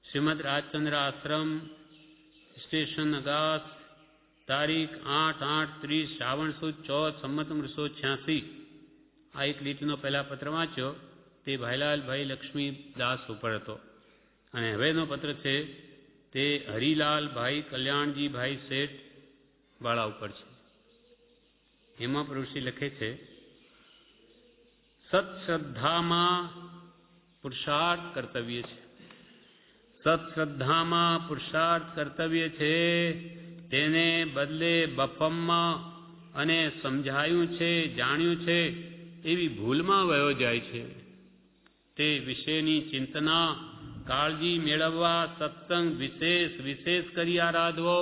શ્રીમદ રાજચંદ્ર આશ્રમ સ્ટેશન અગાસ તારીખ 8/8/30 શ્રાવણ સુદ 14 સંમત 1986. આ એક લીટીનો પહેલા પત્ર વાંચ્યો, તે ભાઈલાલભાઈ લક્ષ્મીદાસ ઉપર હતો. અને હવેનો પત્ર છે તે હરિલાલભાઈ કલ્યાણજીભાઈ શેઠ વાળા ઉપર છે. એમાં પ્રભુશ્રી લખે છે, સત્શ્રદ્ધામાં પુરુષાર્થ કર્તવ્ય છે. સત્શ્રદ્ધામાં પુરુષાર્થ કર્તવ્ય છે, તેને બદલે બફમમાં અને સમજાયું છે, જાણ્યું છે એવી ભૂલમાં વયો જાય છે. તે વિશેની ચિંતના કાળજી મેળવવા સત્સંગ વિશેષ કરી આરાધવો.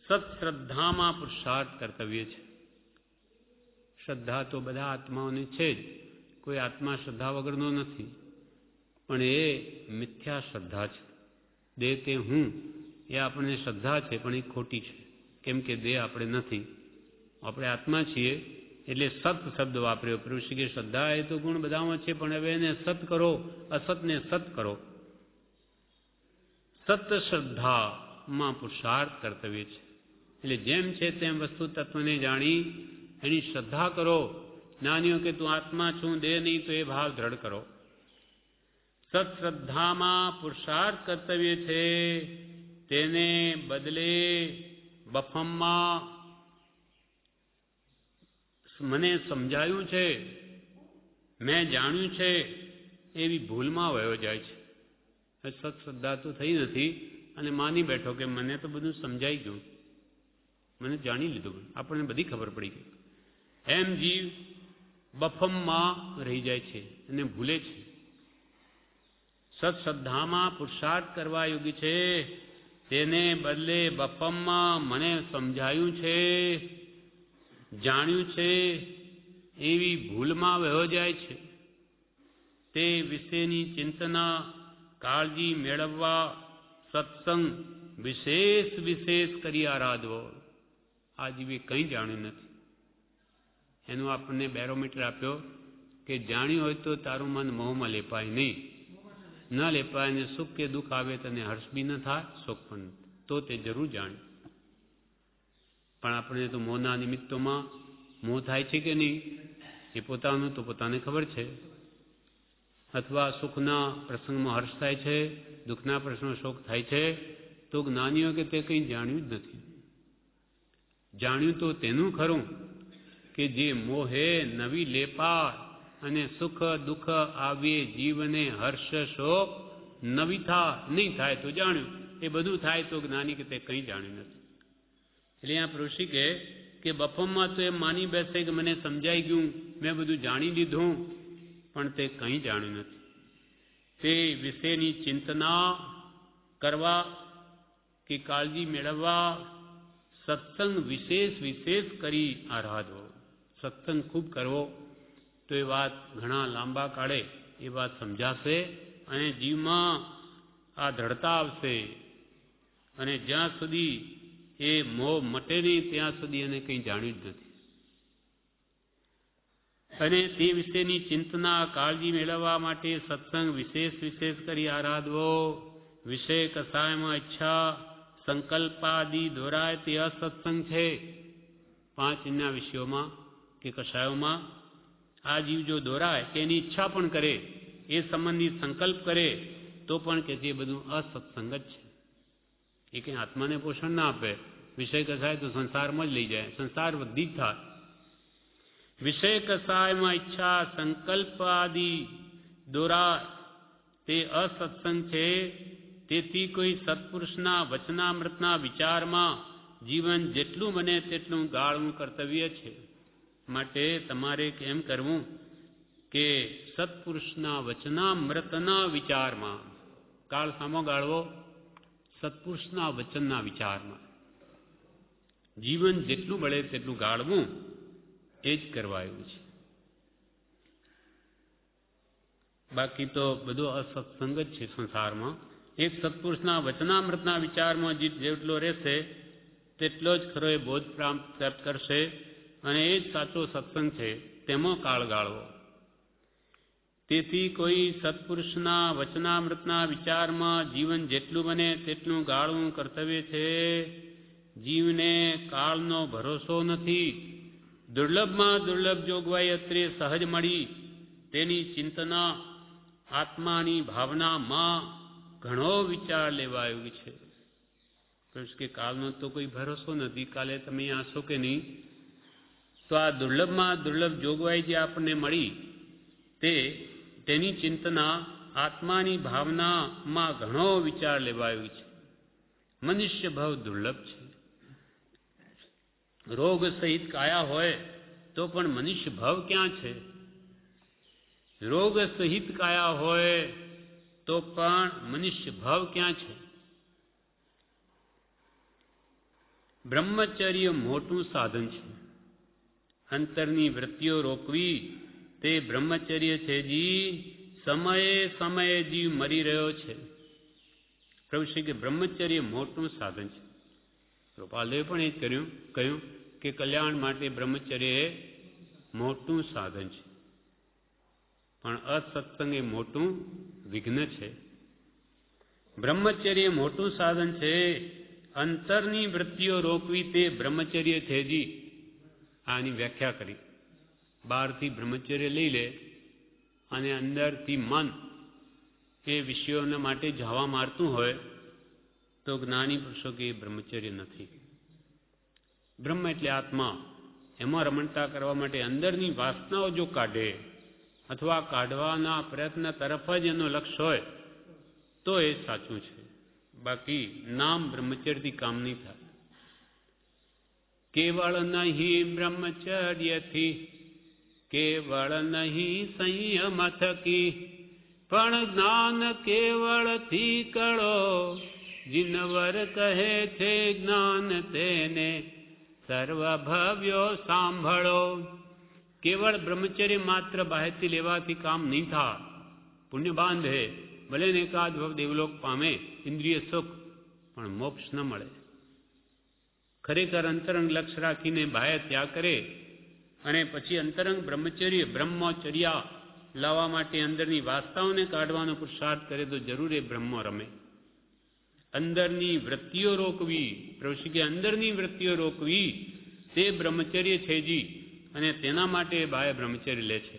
સત્શ્રદ્ધામાં પુરુષાર્થ કર્તવ્ય છે. શ્રદ્ધા તો બધા આત્માઓને છે જ, કોઈ આત્મા શ્રદ્ધા વગરનો નથી, પણ એ મિથ્યા શ્રદ્ધા છે. દેહ તે હું એ આપણને શ્રદ્ધા છે, પણ એ ખોટી છે. કેમ કે દેહ આપણે નથી, આપણે આત્મા છીએ. એટલે સત શબ્દ વાપર્યો. પ્રભુશ્રી કે શ્રદ્ધા એ તો ગુણ બધામાં છે, પણ હવે એને સત કરો, અસતને સત કરો. સત શ્રદ્ધામાં પુરુષાર્થ કર્તવ્ય છે. એટલે જેમ છે તેમ વસ્તુ તત્વને જાણી એની શ્રદ્ધા કરો. જ્ઞાનીઓ કે તું આત્મા છું, દેહ નહીં, તો એ ભાવ દ્રઢ કરો. સત્શ્રદ્ધામાં પુરુષાર્થ કર્તવ્ય છે, તેને બદલે બફમમાં મને સમજાયું છે, મેં જાણ્યું છે એવી ભૂલમાં વયો જાય છે. સત્શ્રદ્ધા તો થઈ નથી અને માની બેઠો કે મને તો બધું સમજાઈ ગયું, મને જાણી લીધું, આપણને બધી ખબર પડી ગઈ. એમ જીવ બફમમાં રહી જાય છે અને ભૂલે છે. સત્શ્રદ્ધામાં પુરુષાર્થ કરવા યોગ્ય છે, તેને બદલે બફમમાં મને સમજાયું છે, જાણ્યું છે એવી ભૂલમાં વહ્યો જાય છે. તે વિશેની ચિંતના કાળજી મેળવવા સત્સંગ વિશેષ કરી આરાધવો. આ જીવે કંઈ જાણ્યું નથી. એનું આપણને બેરોમીટર આપ્યો કે જાણ્યું હોય તો તારું મન મોહમાં લેપાય નહીં, ન લેપાય ને સુખ કે દુઃખ આવે તને હર્ષ બી ન થાય, સુખ પણ, તો તે જરૂર જાણ્યું. પણ આપણે તો મોહના નિમિત્તોમાં મોહ થાય છે કે નહીં એ પોતાનું તો પોતાને ખબર છે. અથવા સુખના પ્રસંગમાં હર્ષ થાય છે, દુઃખના પ્રસંગમાં શોક થાય છે, તો જ્ઞાનીઓ કે તે કંઈ જાણ્યું જ નથી. જાણ્યું તો તેનું ખરું કે જે મોહે નવી લેપા અને સુખ દુઃખ આવે જીવને હર્ષ શોક નવી નહીં થાય તો જાણ્યું. એ બધું થાય તો જ્ઞાની કે તે કંઈ જાણ્યું નથી. એટલે અહીંયા ઋષિ કે બફમમાં તો એમ માની બેસે કે મને સમજાઈ ગયું, મેં બધું જાણી લીધું, પણ તે કંઈ જાણ્યું નથી. તે વિશેની ચિંતના કરવા કે કાળજી મેળવવા સત્સંગ વિશેષ કરી આરાધવો. સત્સંગ ખૂબ કરવો તો એ વાત ઘણા લાંબા કાળે એ વાત સમજાશે અને જીવમાં આ દ્રઢતા આવશે. અને જ્યાં સુધી એ મોહ મટે નહીં ત્યાં સુધી એને કંઈ જાણ્યું જ નથી. અને તે વિશેની ચિંતના કાળજી મેળવવા માટે સત્સંગ વિશેષ કરી આરાધવો. વિષય કસાયમાં ઈચ્છા સંકલ્પાદિ દોરાય તે અસત્સંગ છે. 5 ઇન્દ્રિયના વિષયોમાં કે કષાયોમાં આ જીવ જો દોરાય કે એની ઈચ્છા પણ કરે, એ સંબંધી સંકલ્પ કરે, તો પણ કે તે બધું અસત્સંગ જ છે. એ કંઈ આત્માને પોષણ ના આપે. વિષય કસાય તો સંસારમાં જ લઈ જાય, સંસાર વધી જ થાય. વિષય કસાયમાં ઈચ્છા સંકલ્પ આદિ દોરાય તે અસત્સંગ છે. તેથી કોઈ સત્પુરુષના વચનામૃતના વિચારમાં જીવન જેટલું બને તેટલું ગાળવું કર્તવ્ય છે. માટે તમારે કેમ કરવું કે સત્પુરુષના વચનામૃતના વિચારમાં કાળ સામો ગાળવો, સત્પુરુષના વચનના વિચારમાં જીવન જેટલું મળે તેટલું ગાળવું, એ જ કરવાયું છે. બાકી તો બધો અસત્સંગ જ છે સંસારમાં. એક સત્પુરુષના વચનામૃતના વિચારમાં જેટલો રહેશે તેટલો જ ખરો એ બોધ પ્રાપ્ત કરશે અને એ જ સાચો સત્સંગ છે. તેમાં કાળ ગાળવો. તેથી કોઈ સત્પુરુષના વચનામૃતના વિચારમાં જીવન જેટલું બને તેટલું ગાળવું કર્તવ્ય છે. જીવને કાળનો ભરોસો નથી. દુર્લભમાં દુર્લભ જોગવાઈ અત્રે સહજ મળી તેની ચિંતના આત્માની ભાવનામાં ઘણો વિચાર લેવાયો છે. કે કાલનો તો કોઈ ભરોસો નથી, કાલે તમે આશો કે નહીં. તો આ દુર્લભમાં દુર્લભ જોગવાઈ જે આપણને મળી તેની ચિંતના આત્માની ભાવનામાં ઘણો વિચાર લેવાયો છે. મનુષ્ય ભાવ દુર્લભ છે. રોગ સહિત કાયા હોય તો પણ મનુષ્ય ભાવ ક્યાં છે? રોગ સહિત કાયા હોય તો પણ મનુષ્ય ભાવ ક્યાં છે? બ્રહ્મચર્ય મોટું સાધન છે. અંતરની વૃત્તિઓ રોકવી તે બ્રહ્મચર્ય છે. સમયે સમયે જીવ મરી રહ્યો છે. પ્રભુ શ્રી કે બ્રહ્મચર્ય મોટું સાધન છે. ગોપાલદેવે પણ એ જ કહ્યું કે કલ્યાણ માટે બ્રહ્મચર્ય એ મોટું સાધન છે. પણ અસત્સંગ એ મોટું વિઘ્ન છે. બ્રહ્મચર્ય મોટું સાધન છે. અંતરની વૃત્તિઓ રોકવી તે બ્રહ્મચર્ય છે. આની વ્યાખ્યા કરી. બહારથી બ્રહ્મચર્ય લઈ લે અને અંદરથી મન એ વિષયોના માટે જવા મારતું હોય તો જ્ઞાની પુરુષો કે એ બ્રહ્મચર્ય નથી. બ્રહ્મ એટલે આત્મા. એમાં રમણતા કરવા માટે અંદરની વાસનાઓ જો કાઢે અથવા કાઢવાના પ્રયત્ન તરફ જ એનો લક્ષ્ય હોય તો એ સાચું છે. બાકી નામ બ્રહ્મચર્યથી કામ નહીં થાય. કેવળ નહીં બ્રહ્મચર્યથી, કેવળ નહીં સંયમ થકી, પણ જ્ઞાન કેવળથી કળો. જીનવર કહે છે જ્ઞાન તેને સર્વભવ્યો સાંભળો. કેવળ બ્રહ્મચર્ય માત્ર બાહેરથી લેવાથી કામ નહીં થાય. પુણ્ય બાંધે ભલે ને એકાદ દેવલોક પામે, ઇન્દ્રિય સુખ, પણ મોક્ષ ન મળે. ખરેખર અંતરંગ લક્ષ્ય રાખીને બાહ્ય ત્યાગ કરે અને પછી અંતરંગ બ્રહ્મચર્યા લાવવા માટે અંદરની વાસ્તાઓને કાઢવાનો પુરુષાર્થ કરે તો જરૂર એ બ્રહ્મ રમે. અંદરની વૃત્તિઓ રોકવી, પ્રભુ કે અંદરની વૃત્તિઓ રોકવી તે બ્રહ્મચર્ય છે. અને તેના માટે બાહ્ય બ્રહ્મચર્ય લે છે.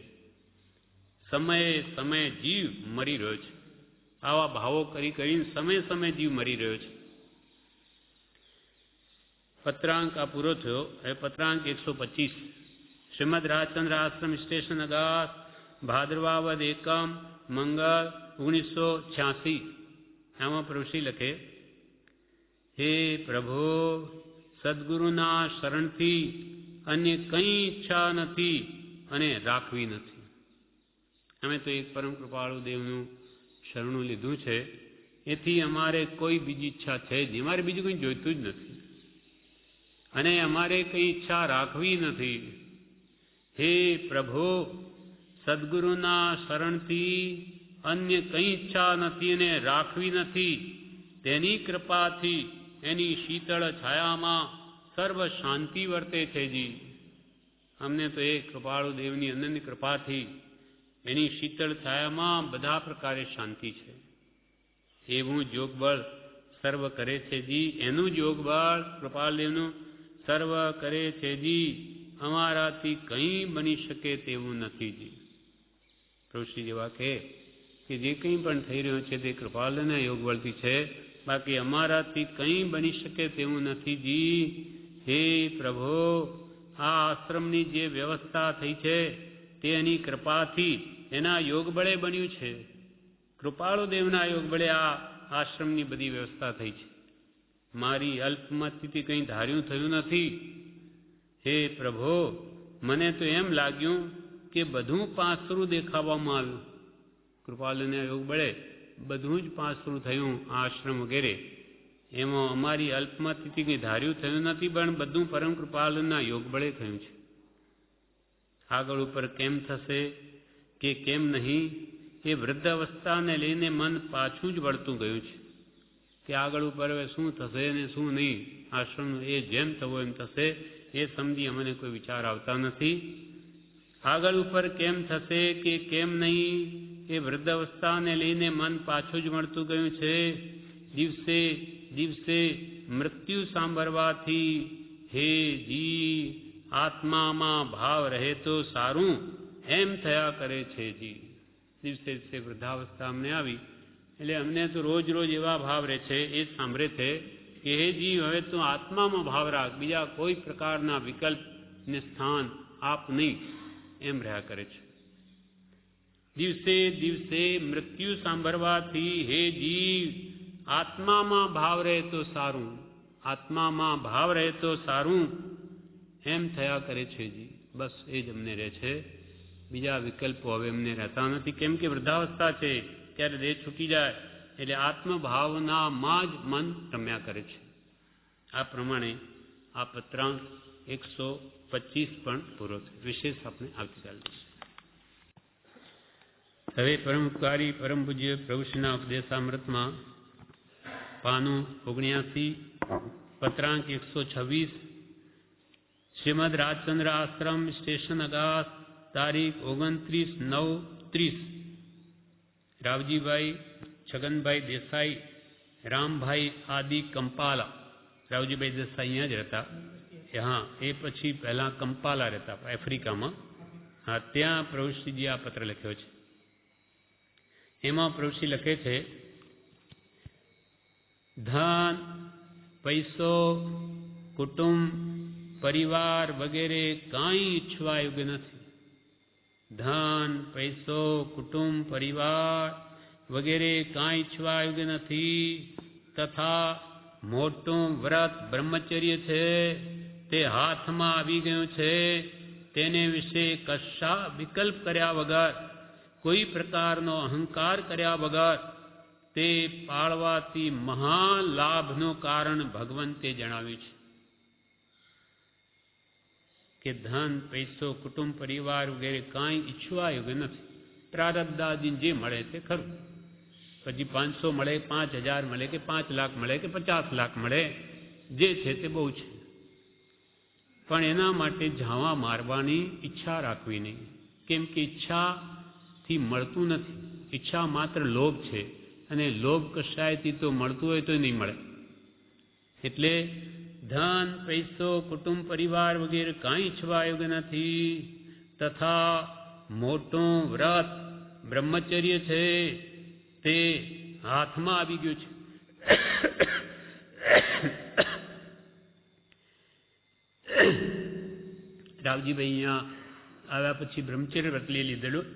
સમયે સમયે જીવ મરી રહ્યો છે. આવા ભાવો કરીને સમયે સમયે જીવ મરી રહ્યો છે. પત્રાંક આ પૂરો થયો. હવે પત્રાંક 125. શ્રીમદ રાજચંદ્ર આશ્રમ સ્ટેશન અગાસ ભાદ્રવાવદ એકમ મંગળ 1986. આમાં પ્રભુશ્રી લખે, હે પ્રભુ, સદગુરુના શરણથી અન્ય કંઈ ઈચ્છા નથી અને રાખવી નથી. અમે તો એક પરમ કૃપાળુ દેવનું શરણું લીધું છે, એથી અમારે કોઈ બીજી ઈચ્છા છે જ નહીં. અમારે બીજું કંઈ જોઈતું જ નથી અને અમારે કંઈ ઈચ્છા રાખવી નથી. હે પ્રભુ, સદગુરુના શરણથી અન્ય કંઈ ઈચ્છા નથી અને રાખવી નથી. તેની કૃપાથી એની શીતળ છાયામાં સર્વ શાંતિ વર્તે છે જી. અમને તો એ કૃપાળુ દેવની અનન્ય કૃપાથી એની શીતળ છાયામાં બધા પ્રકારે શાંતિ છે. એવું જોગબળ સર્વ કરે છે જી. એનું જોગબળ કૃપાળદેવનું સર્વ કરે છે જી. અમારાથી કંઈ બની શકે તેવું નથી જી. પ્રભુશ્રી જેવા કહે કે જે કંઈ પણ થઈ રહ્યું છે તે કૃપાલના યોગબળથી છે, બાકી અમારાથી કંઈ બની શકે તેવું નથી જી. હે પ્રભુ, આ આશ્રમની જે વ્યવસ્થા થઈ છે તે એની કૃપાથી એના યોગબળે બન્યું છે. કૃપાળુ દેવના યોગબળે આ આશ્રમની બધી વ્યવસ્થા થઈ છે. મારી અલ્પમતિથી કંઈ ધાર્યું થયું નથી. હે પ્રભુ, મને તો એમ લાગ્યું કે બધું પાંસરું દેખાવામાં આવ્યું. કૃપાલુના યોગબળે બધું જ પાંસરું થયું આશ્રમ વગેરે. એમાં અમારી અલ્પમતિથી કંઈ ધાર્યું થયું નથી, પણ બધું પરમ કૃપાલુના યોગબળે થયું છે. આગળ ઉપર કેમ થશે કે કેમ નહીં એ વૃદ્ધ અવસ્થાને લઈને મન પાછું જ વળતું ગયું છે કે આગળ ઉપર હવે શું થશે ને શું નહીં. આશ્રમનું એ જેમ થવું એમ થશે એ સમજી અમને કોઈ વિચાર આવતા નથી. આગળ ઉપર કેમ થશે કે કેમ નહીં એ વૃદ્ધ અવસ્થાને લઈને મન પાછું જ મળતું ગયું છે. દિવસે દિવસે મૃત્યુ સાંભળવાથી હે જી આત્મામાં ભાવ રહે તો સારું એમ થયા કરે છે જી. દિવસે દિવસે વૃદ્ધાવસ્થા અમને આવી એટલે અમને તો રોજ રોજ એવા ભાવ રહે છે. એ સાંભળે છે કે હે જી હવે તું આત્મામાં ભાવ રાખ, બીજા કોઈ પ્રકારના વિકલ્પને સ્થાન આપ નહીં, એમ રહ્યા કરે છે. દિવસે દિવસે મૃત્યુ સાંભળવાથી હે જીવ આત્મામાં ભાવ રહે તો સારું, આત્મામાં ભાવ રહે તો સારું એમ થયા કરે છે જી. બસ એ જ અમને રહે છે, બીજા વિકલ્પો હવે અમને રહેતા નથી. કેમ કે વૃદ્ધાવસ્થા છે, ત્યારે દેહ છૂટી જાય એટલે આત્મભાવનામાં જ મન રમ્યા કરે છે. આ પ્રમાણે આ પત્રાંક 125 પણ પૂરો થયો. વિશેષ આપણે આવતીકાલે. હવે પરમ ઉપકારી પરમ પૂજ્ય પ્રભુશ્રીના ઉપદેશામૃતમાં પાનું 79 પત્રાંક 126 શ્રીમદ રાજચંદ્ર આશ્રમ સ્ટેશન અગાસ તારીખ 29/9/30 રાવજીભાઈ છગનભાઈ દેસાઈ રામભાઈ આદિ કંપાલા. રાવજીભાઈ દેસાઈ અહીંયા જ રહેતા. હા, એ પછી પહેલાં કંપાલા રહેતા આફ્રિકામાં. હા, ત્યાં પ્રભુશ્રીજી આ પત્ર લખ્યો છે. એમાં પ્રભુશ્રી લખે છે, ધન, પૈસો, કુટુંબ, પરિવાર વગેરે કાંઈ ઈચ્છવા યોગ્ય નથી. ધન, પૈસો, કુટુંબ, પરિવાર વગેરે કાંઈ ઈચ્છવા યોગ્ય નથી. તથા મોટું વ્રત બ્રહ્મચર્ય છે તે હાથમાં આવી ગયું છે. તેને વિશે કશા વિકલ્પ કર્યા વગર, કોઈ પ્રકારનો અહંકાર કર્યા વગર તે પાળવાથી મહાલાભનું કારણ ભગવંતે જણાવ્યું છે કે ધન, પૈસો, કુટુંબ, પરિવાર વગેરે કાંઈ ઈચ્છવા યોગ્ય નથી. પ્રારબ્ધાદીન જે મળે તે ખરું. પછી 500 મળે, 5000 મળે કે 5 લાખ મળે કે 50 લાખ મળે, જે છે તે બહુ છે. પણ એના માટે ઝાવા મારવાની ઈચ્છા રાખવી નહીં. કેમ કે ઈચ્છાથી મળતું નથી. ઈચ્છા માત્ર લોભ છે, અને લોભ કશાયથી તો મળતું હોય તો નહીં મળે. એટલે ધન, પૈસો, કુટુંબ, પરિવાર વગેરે કાંઈ ઈચ્છવા યોગ્ય નથી. તથા મોટું વ્રત બ્રહ્મચર્ય છે તે હાથમાં આવી ગયું છે. રાવજીભાઈ અહીંયા આવ્યા પછી બ્રહ્મચર્ય વ્રત લઈ લીધેલું.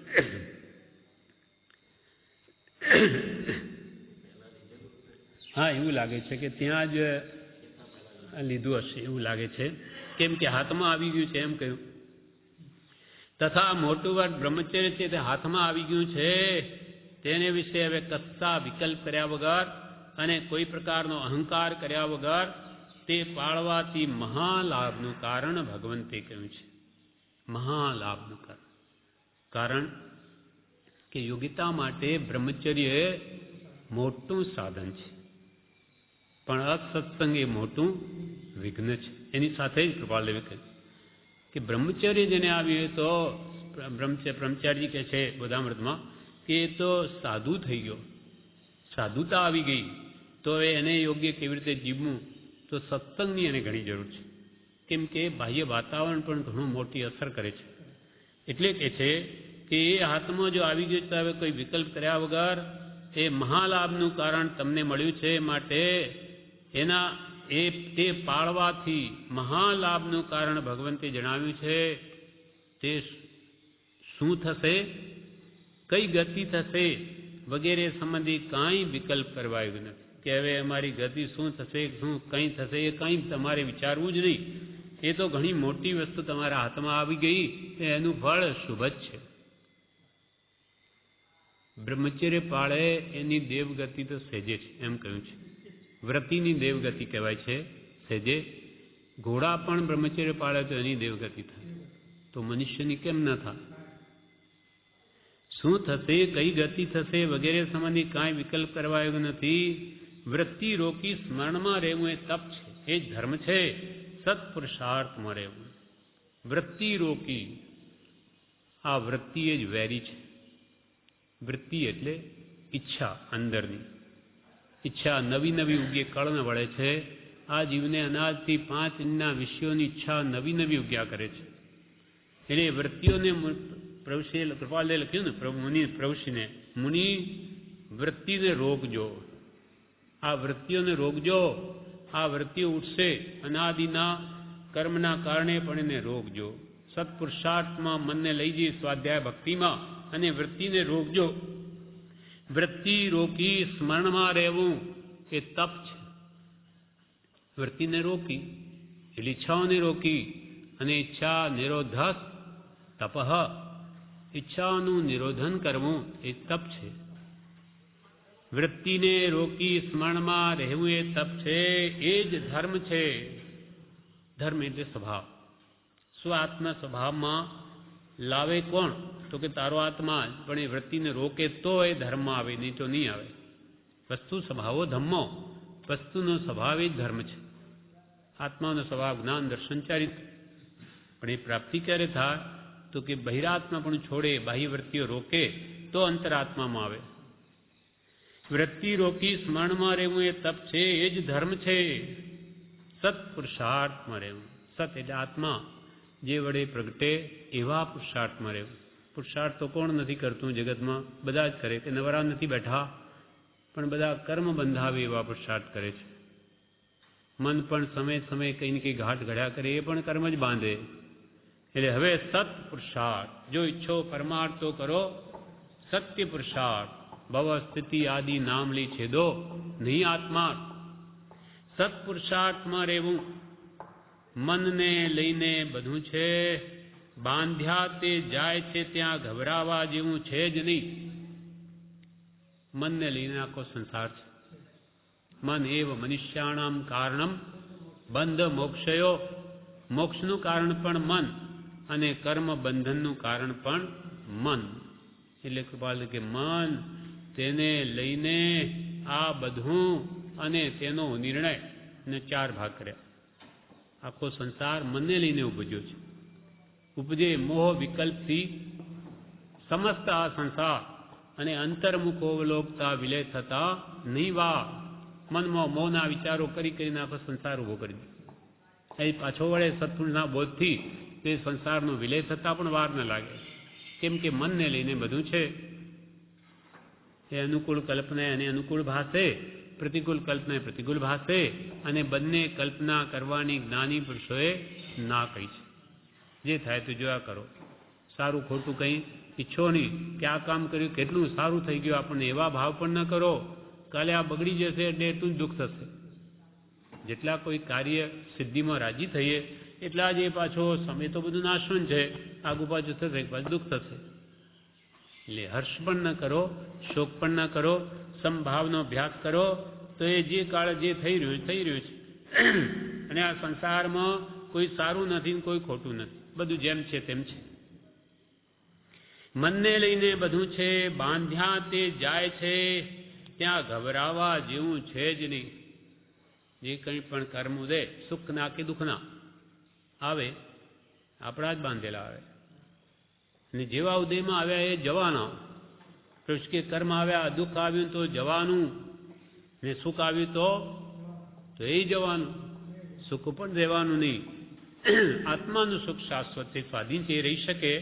હા, એવું લાગે છે કે ત્યાં જ લીધું હશે એવું લાગે છે, કેમ કે હાથમાં આવી ગયું છે એમ કહ્યું. તથા મોટું વ્રત બ્રહ્મચર્ય છે તે હાથમાં આવી ગયું છે તેને વિશે હવે કશા વિકલ્પ કર્યા વગર અને કોઈ પ્રકારનો અહંકાર કર્યા વગર તે પાળવાથી મહાલાભનું કારણ ભગવંતે કહ્યું છે. મહાલાભનું કારણ કે યોગ્યતા માટે બ્રહ્મચર્ય મોટું સાધન છે, પણ અસત્સંગ એ મોટું વિઘ્ન છે. એની સાથે જ કૃપાલદેવે કહ્યું કે બ્રહ્મચર્ય જેને આવ્યું તો બ્રહ્મચારી કહે છે બોધામૃતમાં કે એ તો સાધુ થઈ ગયો, સાધુતા આવી ગઈ, તો એને યોગ્ય કેવી રીતે જીવવું, તો સત્સંગની એને ઘણી જરૂર છે. કેમ કે બાહ્ય વાતાવરણ પણ ઘણું મોટી અસર કરે છે. એટલે કે છે કે એ હાથમાં જો આવી ગયું તો હવે કોઈ વિકલ્પ કર્યા વગર એ મહાલાભનું કારણ તમને મળ્યું છે, માટે તે પાળવાથી મહાલાભનું કારણ ભગવંતે જણાવ્યું છે. તે શું થશે, કઈ ગતિ થશે વગેરે સંબંધી કાંઈ વિકલ્પ કરવા આવ્યું નથી. કે હવે અમારી ગતિ શું થશે, શું કંઈ થશે, એ કંઈ તમારે વિચારવું જ નહીં. એ તો ઘણી મોટી વસ્તુ તમારા હાથમાં આવી ગઈ, એનું ફળ શુભ જ છે. બ્રહ્મચર્ય પાળે એની દેવગતિ તો સહેજે છે એમ કહ્યું છે. વ્રતિની દેવગતિ કહેવાય છે સહેજે. ઘોડા પણ બ્રહ્મચર્ય પાળે તો એની દેવગતિ થાય, તો મનુષ્યની કેમ ન થાય? શું થશે, કઈ ગતિ થશે વગેરે સંબંધી કાંઈ વિકલ્પ કરવા એવું નથી. વૃત્તિ રોકી સ્મરણમાં રહેવું એ તપ છે, એ જ ધર્મ છે. સત્પુરુષાર્થમાં રહેવું, વૃત્તિ રોકી. આ વૃત્તિ એ જ વેરી છે. વૃત્તિ એટલે ઈચ્છા, અંદરની ઈચ્છા નવી નવી ઉગે કળને વળે છે. આ જીવને અનાજથી 5 ઇંચના વિષયોની ઈચ્છા નવી નવી ઉગ્યા કરે છે. એટલે વૃત્તિઓને પ્રભુશ્રીએ કૃપાલે લખ્યું ને, મુનિ પ્રભુશ્રીને, મુનિ વૃત્તિને રોકજો, આ વૃત્તિઓને રોકજો. આ વૃત્તિઓ ઉઠશે અનાદિના કર્મના કારણે પણ એને રોકજો. સત્પુરુષાર્થમાં મનને લઈ જઈ સ્વાધ્યાય ભક્તિમાં અને વૃત્તિને રોકજો. વૃત્તિ રોકી સ્મરણમાં રહેવું એ તપ છે. વૃત્તિને રોકી એટલે ઈચ્છાઓને રોકી, અને ઈચ્છા નિરોધસ તપઃ, ઈચ્છાઓનું નિરોધન કરવું એ તપ છે. વૃત્તિને રોકી સ્મરણમાં રહેવું એ તપ છે, એ જ ધર્મ છે. ધર્મ એટલે સ્વભાવ. સ્વ આત્મા સ્વભાવમાં લાવે કોણ? તો કે તારો આત્મા જ. પણ એ વૃત્તિને રોકે તો એ ધર્મમાં આવે, નહીં તો નહીં આવે. વસ્તુ સ્વભાવો ધમ્મો, વસ્તુનો સ્વભાવ એ જ ધર્મ છે. આત્માનો સ્વભાવ જ્ઞાન દર્શન ચારિત્ર. પણ એ પ્રાપ્તિ ક્યારે થાય? તો કે બહિરાત્મા પણ છોડે, બાહ્ય વૃત્તિઓ રોકે તો અંતરાત્મામાં આવે. વૃત્તિ રોકી સ્મરણમાં રહેવું એ તપ છે, એ જ ધર્મ છે. સત્પુરુષાર્થમાં રહેવું, સત એટલે આત્મા જે વડે પ્રગટે એવા પુરુષાર્થમાં રહેવું. પુરુષાર્થ તો કોણ નથી કરતું જગતમાં? બધા જ કરે. કે નવરા નથી બેઠા, પણ બધા કર્મ બંધાવે એવા પુરુષાર્થ કરે છે. મન પણ સમય સમય કંઈ ને કંઈ ઘાટ ઘડ્યા કરે, એ પણ કર્મ જ બાંધે. એટલે હવે સત્પુરુષાર્થ, જો ઈચ્છો પરમાર્થ તો કરો સત્ય પુરુષાર્થ. ભવ સ્થિતિ આદિ નામ લી છેદો નહીં આત્મા. સત્પુરુષાર્થમાં રહેવું. મનને લઈને બધું છે, બાંધ્યા તે જાય છે ત્યાં ગભરાવા જેવું છે જ નહીં. મનને લઈને આખો સંસાર છે. મન એવ મનુષ્યાણામ કારણમ બંધ મોક્ષયો. મોક્ષનું કારણ પણ મન, અને કર્મ બંધનનું કારણ પણ મન. એટલે કૃપાલ કે મન, તેને લઈને આ બધું, અને તેનો નિર્ણય ને 4 ભાગ કર્યા. આખો સંસાર મનને લઈને ઉપજ્યો છે. ઉપજે મોહ વિકલ્પથી સમસ્ત આ સંસાર, અને અંતર્મુખોવલોકતા વિલય થતા નહીં વા. મનમાં મોહના વિચારો કરીને આખો સંસાર ઉભો કરી દે. એ પાછો વળે સત્પુરુષના બોધથી તે સંસારનો વિલય થતાં પણ વાર ન લાગે. કેમ કે મનને લઈને બધું છે. એ અનુકૂળ કલ્પના એને અનુકૂળ ભાષે, પ્રતિકૂળ કલ્પના પ્રતિકૂળ ભાષે, અને બંને કલ્પના કરવાની જ્ઞાની પુરુષોએ ના કહી છે. જે થાય તો જોયા કરો. સારું ખોટું કંઈ ઈચ્છો નહીં કે આ કામ કર્યું કેટલું સારું થઈ ગયું, આપણને એવા ભાવ પણ ન કરો કાલે આ બગડી જશે એટલે એટલું જ દુઃખ થશે. જેટલા કોઈ કાર્ય સિદ્ધિમાં રાજી થઈએ એટલા જ એ પાછો સમય તો બધું નાશવંત છે, આગુ પાછું થશે પાછું દુઃખ થશે. એટલે હર્ષ પણ ન કરો, શોક પણ ન કરો, સમભાવનો અભ્યાસ કરો તો એ જે કાળે જે થઈ રહ્યું છે. અને આ સંસારમાં કોઈ સારું નથી ને કોઈ ખોટું નથી, બધું જેમ છે તેમ છે. મનને લઈને બધું છે, બાંધ્યા તે જાય છે, ત્યાં ગભરાવા જેવું છે જ નહીં. જે કંઈ પણ કર્મ ઉદય સુખના કે દુઃખના આવે આપણા જ બાંધેલા આવે, અને જેવા ઉદયમાં આવ્યા એ જવાના. કૃષ્ણ કે કર્મ આવ્યા, દુઃખ આવ્યું તો જવાનું, ને સુખ આવ્યું તો એ જવાનું. સુખ પણ રહેવાનું નહીં. આત્માનું સુખ શાશ્વત છે, સ્વાધીન છે, એ રહી શકે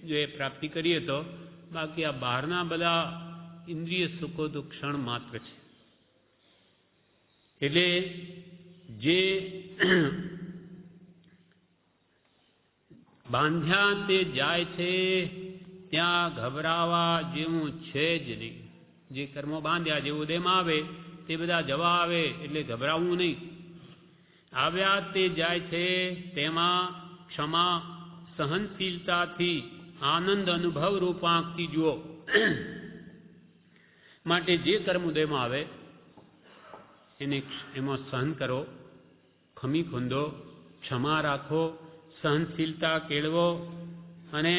જો એ પ્રાપ્તિ કરીએ તો. બાકી આ બહારના બધા ઇન્દ્રિય સુખો તો ક્ષણ માત્ર છે. એટલે જે બાંધ્યા તે જાય છે, ત્યાં ગભરાવા જેવું છે જ નહીં. જે કર્મો બાંધ્યા જે ઉદયમાં આવે તે બધા જવા આવે એટલે ગભરાવું નહીં. આવ્યા તે જાય છે, તેમાં ક્ષમા સહનશીલતાથી આનંદ અનુભવ રૂપાંકથી જુઓ. માટે જે કર્મ ઉદયમાં આવે એમાં સહન કરો, ખમી ખૂંદો, ક્ષમા રાખો, સહનશીલતા કેળવો, અને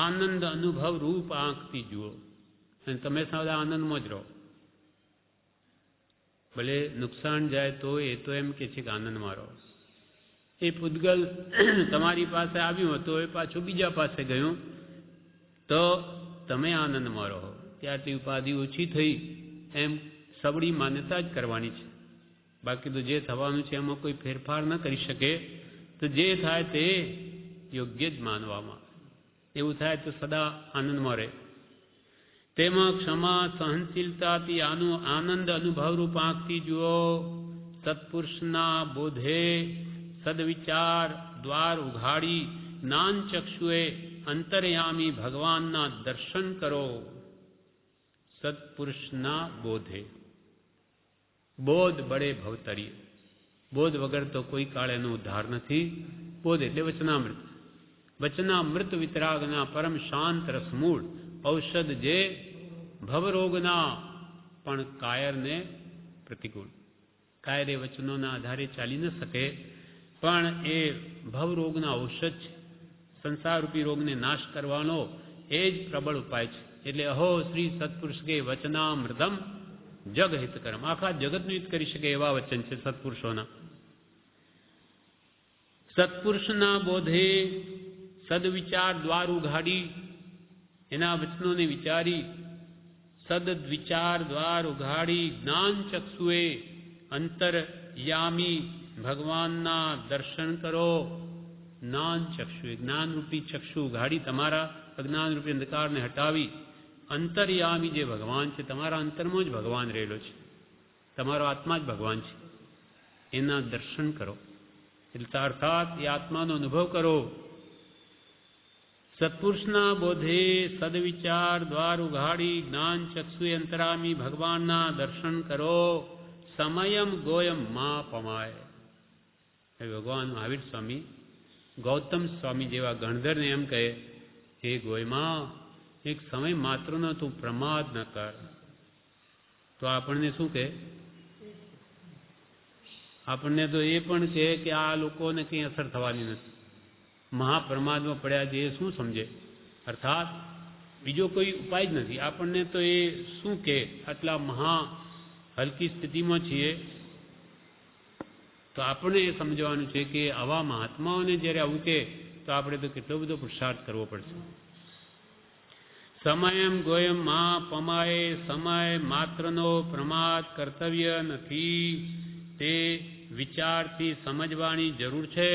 આનંદ અનુભવ રૂપ આંખથી જુઓ. અને તમે સદા આનંદમાં જ રહો. ભલે નુકસાન જાય તો એ તો એમ કે છે કે આનંદમાં રહો. એ પૂતગલ તમારી પાસે આવ્યું હતું, એ પાછું બીજા પાસે ગયું તો તમે આનંદમાં રહો. ત્યારથી ઉપાધિ ઓછી થઈ એમ સબળી માન્યતા જ કરવાની છે. બાકી તો જે થવાનું છે એમાં કોઈ ફેરફાર ન કરી શકે. તો જે થાય તે યોગ્ય જ માનવામાં. એવું થાય તો સદા આનંદમાં રહે. તેમાં ક્ષમા સહનશીલતાથી આનંદ અનુભવરૂપ આંખથી જુઓ. સત્પુરુષના બોધે સદવિચાર દ્વાર ઉઘાડી જ્ઞાન ચક્ષુએ અંતર્યામી ભગવાનના દર્શન કરો. સત્પુરુષના બોધે, બોધ બળે ભવતરીએ. બોધ વગર તો કોઈ કાળ એનો ઉદ્ધાર નથી. બોધ એટલે વચનામૃત. વચનામૃત વિતરાગના પરમ શાંત રસમૂળ ઔષધ જે ભવરોગના પણ કાયરને પ્રતિકૂળ. કાયર એ વચનોના આધારે ચાલી ન શકે, પણ એ ભવરોગના ઔષધ છે. સંસારરૂપી રોગને નાશ કરવાનો એ જ પ્રબળ ઉપાય છે. એટલે અહો શ્રી સત્પુરુષ કે વચનામૃતમ જગ હિતકરમ. આખા જગતનું હિત કરી શકે એવા વચન છે સત્પુરુષોના. સત્પુરુષના બોધે સદવિચાર દ્વાર ઉઘાડી, એના વચનોને વિચારી સદવિચાર દ્વાર ઉઘાડી જ્ઞાન ચક્ષુએ અંતરયામી ભગવાનના દર્શન કરો. જ્ઞાન ચક્ષુએ, જ્ઞાનરૂપી ચક્ષુ ઉઘાડી તમારા અજ્ઞાનરૂપી અંધકારને હટાવી અંતર્યામી જે ભગવાન છે, તમારા અંતરમાં જ ભગવાન રહેલો છે, તમારો આત્મા જ ભગવાન છે, એના દર્શન કરો. એટલે અર્થાત એ આત્માનો અનુભવ કરો. સત્પુરુષના બોધે સદવિચાર દ્વાર ઉઘાડી જ્ઞાન ચક્ષુએ અંતરામી ભગવાનના દર્શન કરો. સમયમ ગોયમ મા પમાય. ભગવાન મહાવીર સ્વામી ગૌતમ સ્વામી જેવા ગણધરને એમ કહે, હે ગોયમાં, એક સમય માત્રનો તું પ્રમાદ ન કર. તો આપણને શું કહે? આપણને તો એ પણ કહે કે આ લોકોને કંઈ અસર થવાની નથી, મહાપ્રમાદમાં પડ્યા છે, એ શું સમજે? અર્થાત બીજો કોઈ ઉપાય જ નથી. આપણને તો એ શું કે આટલા મહા હલકી સ્થિતિમાં છીએ, તો આપણે એ સમજવાનું છે કે આવા મહાત્માઓને જ્યારે આવું કે તો આપણે તો કેટલો બધો પુરુષાર્થ કરવો પડશે. સમયમ ગોયમ મા પમાય. સમય માત્રનો પ્રમાદ કર્તવ્ય નથી. તે વિચારથી સમજવાની જરૂર છે.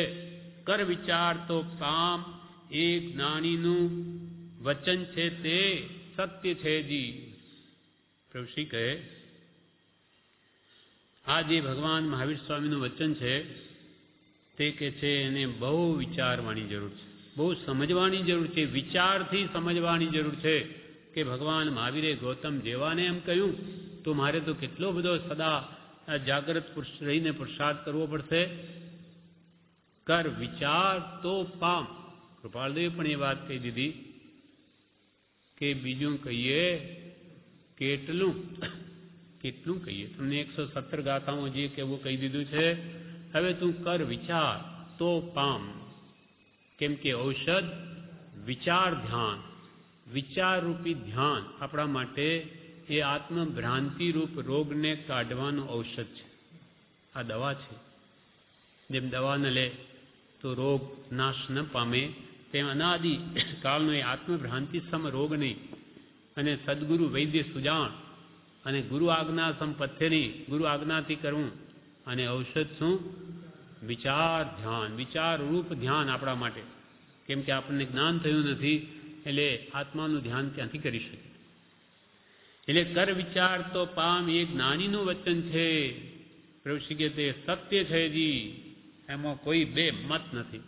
કર વિચાર તો કામ એ જ્ઞાનીનું વચન છે તે સત્ય છે જી. પ્રભુશ્રી કહે આ જે ભગવાન મહાવીર સ્વામીનું વચન છે તે કે છે એને બહુ વિચારવાની જરૂર છે, બહુ સમજવાની જરૂર છે, વિચારથી સમજવાની જરૂર છે કે ભગવાન મહાવીરે ગૌતમ જેવાને એમ કહ્યું તો મારે તો કેટલો બધો સદા જાગ્રત રહીને પુરુષાર્થ કરવો પડશે. કર વિચાર તો પામ. કૃપાળદેવે પણ એ વાત કહી દીધી કે બીજું કહીએ કેટલું કેટલું કહીએ. તમને 117 ગાથાઓ જે કેવું કહી દીધું છે. હવે તું કર વિચાર તો પામ. કેમ કે ઔષધ વિચાર ધ્યાન, વિચારરૂપી ધ્યાન આપણા માટે એ આત્મભ્રાંતિરૂપ રોગને કાઢવાનું ઔષધ છે. આ દવા છે. જેમ દવા ન લે તો રોગ નાશ ન પામે તેમ અનાદિ કાળનો એ આત્મભ્રાંતિ સમ રોગ નહીં અને સદગુરુ વૈદ્ય સુજાણ અને ગુરુ આજ્ઞા સંપથ્યની ગુરુ આજ્ઞાથી કરવું અને ઔષધ શું? વિચાર ધ્યાન, વિચાર રૂપ ધ્યાન આપણા માટે. કેમ કે આપણને જ્ઞાન થયું નથી એટલે આત્માનું ધ્યાન ક્યાંથી કરી શકે. એટલે કર વિચાર તો પામ એ જ્ઞાનીનું વચન છે. પ્રભુ શ્રી કે તે સત્ય છે જી, એમાં કોઈ બે મત નથી.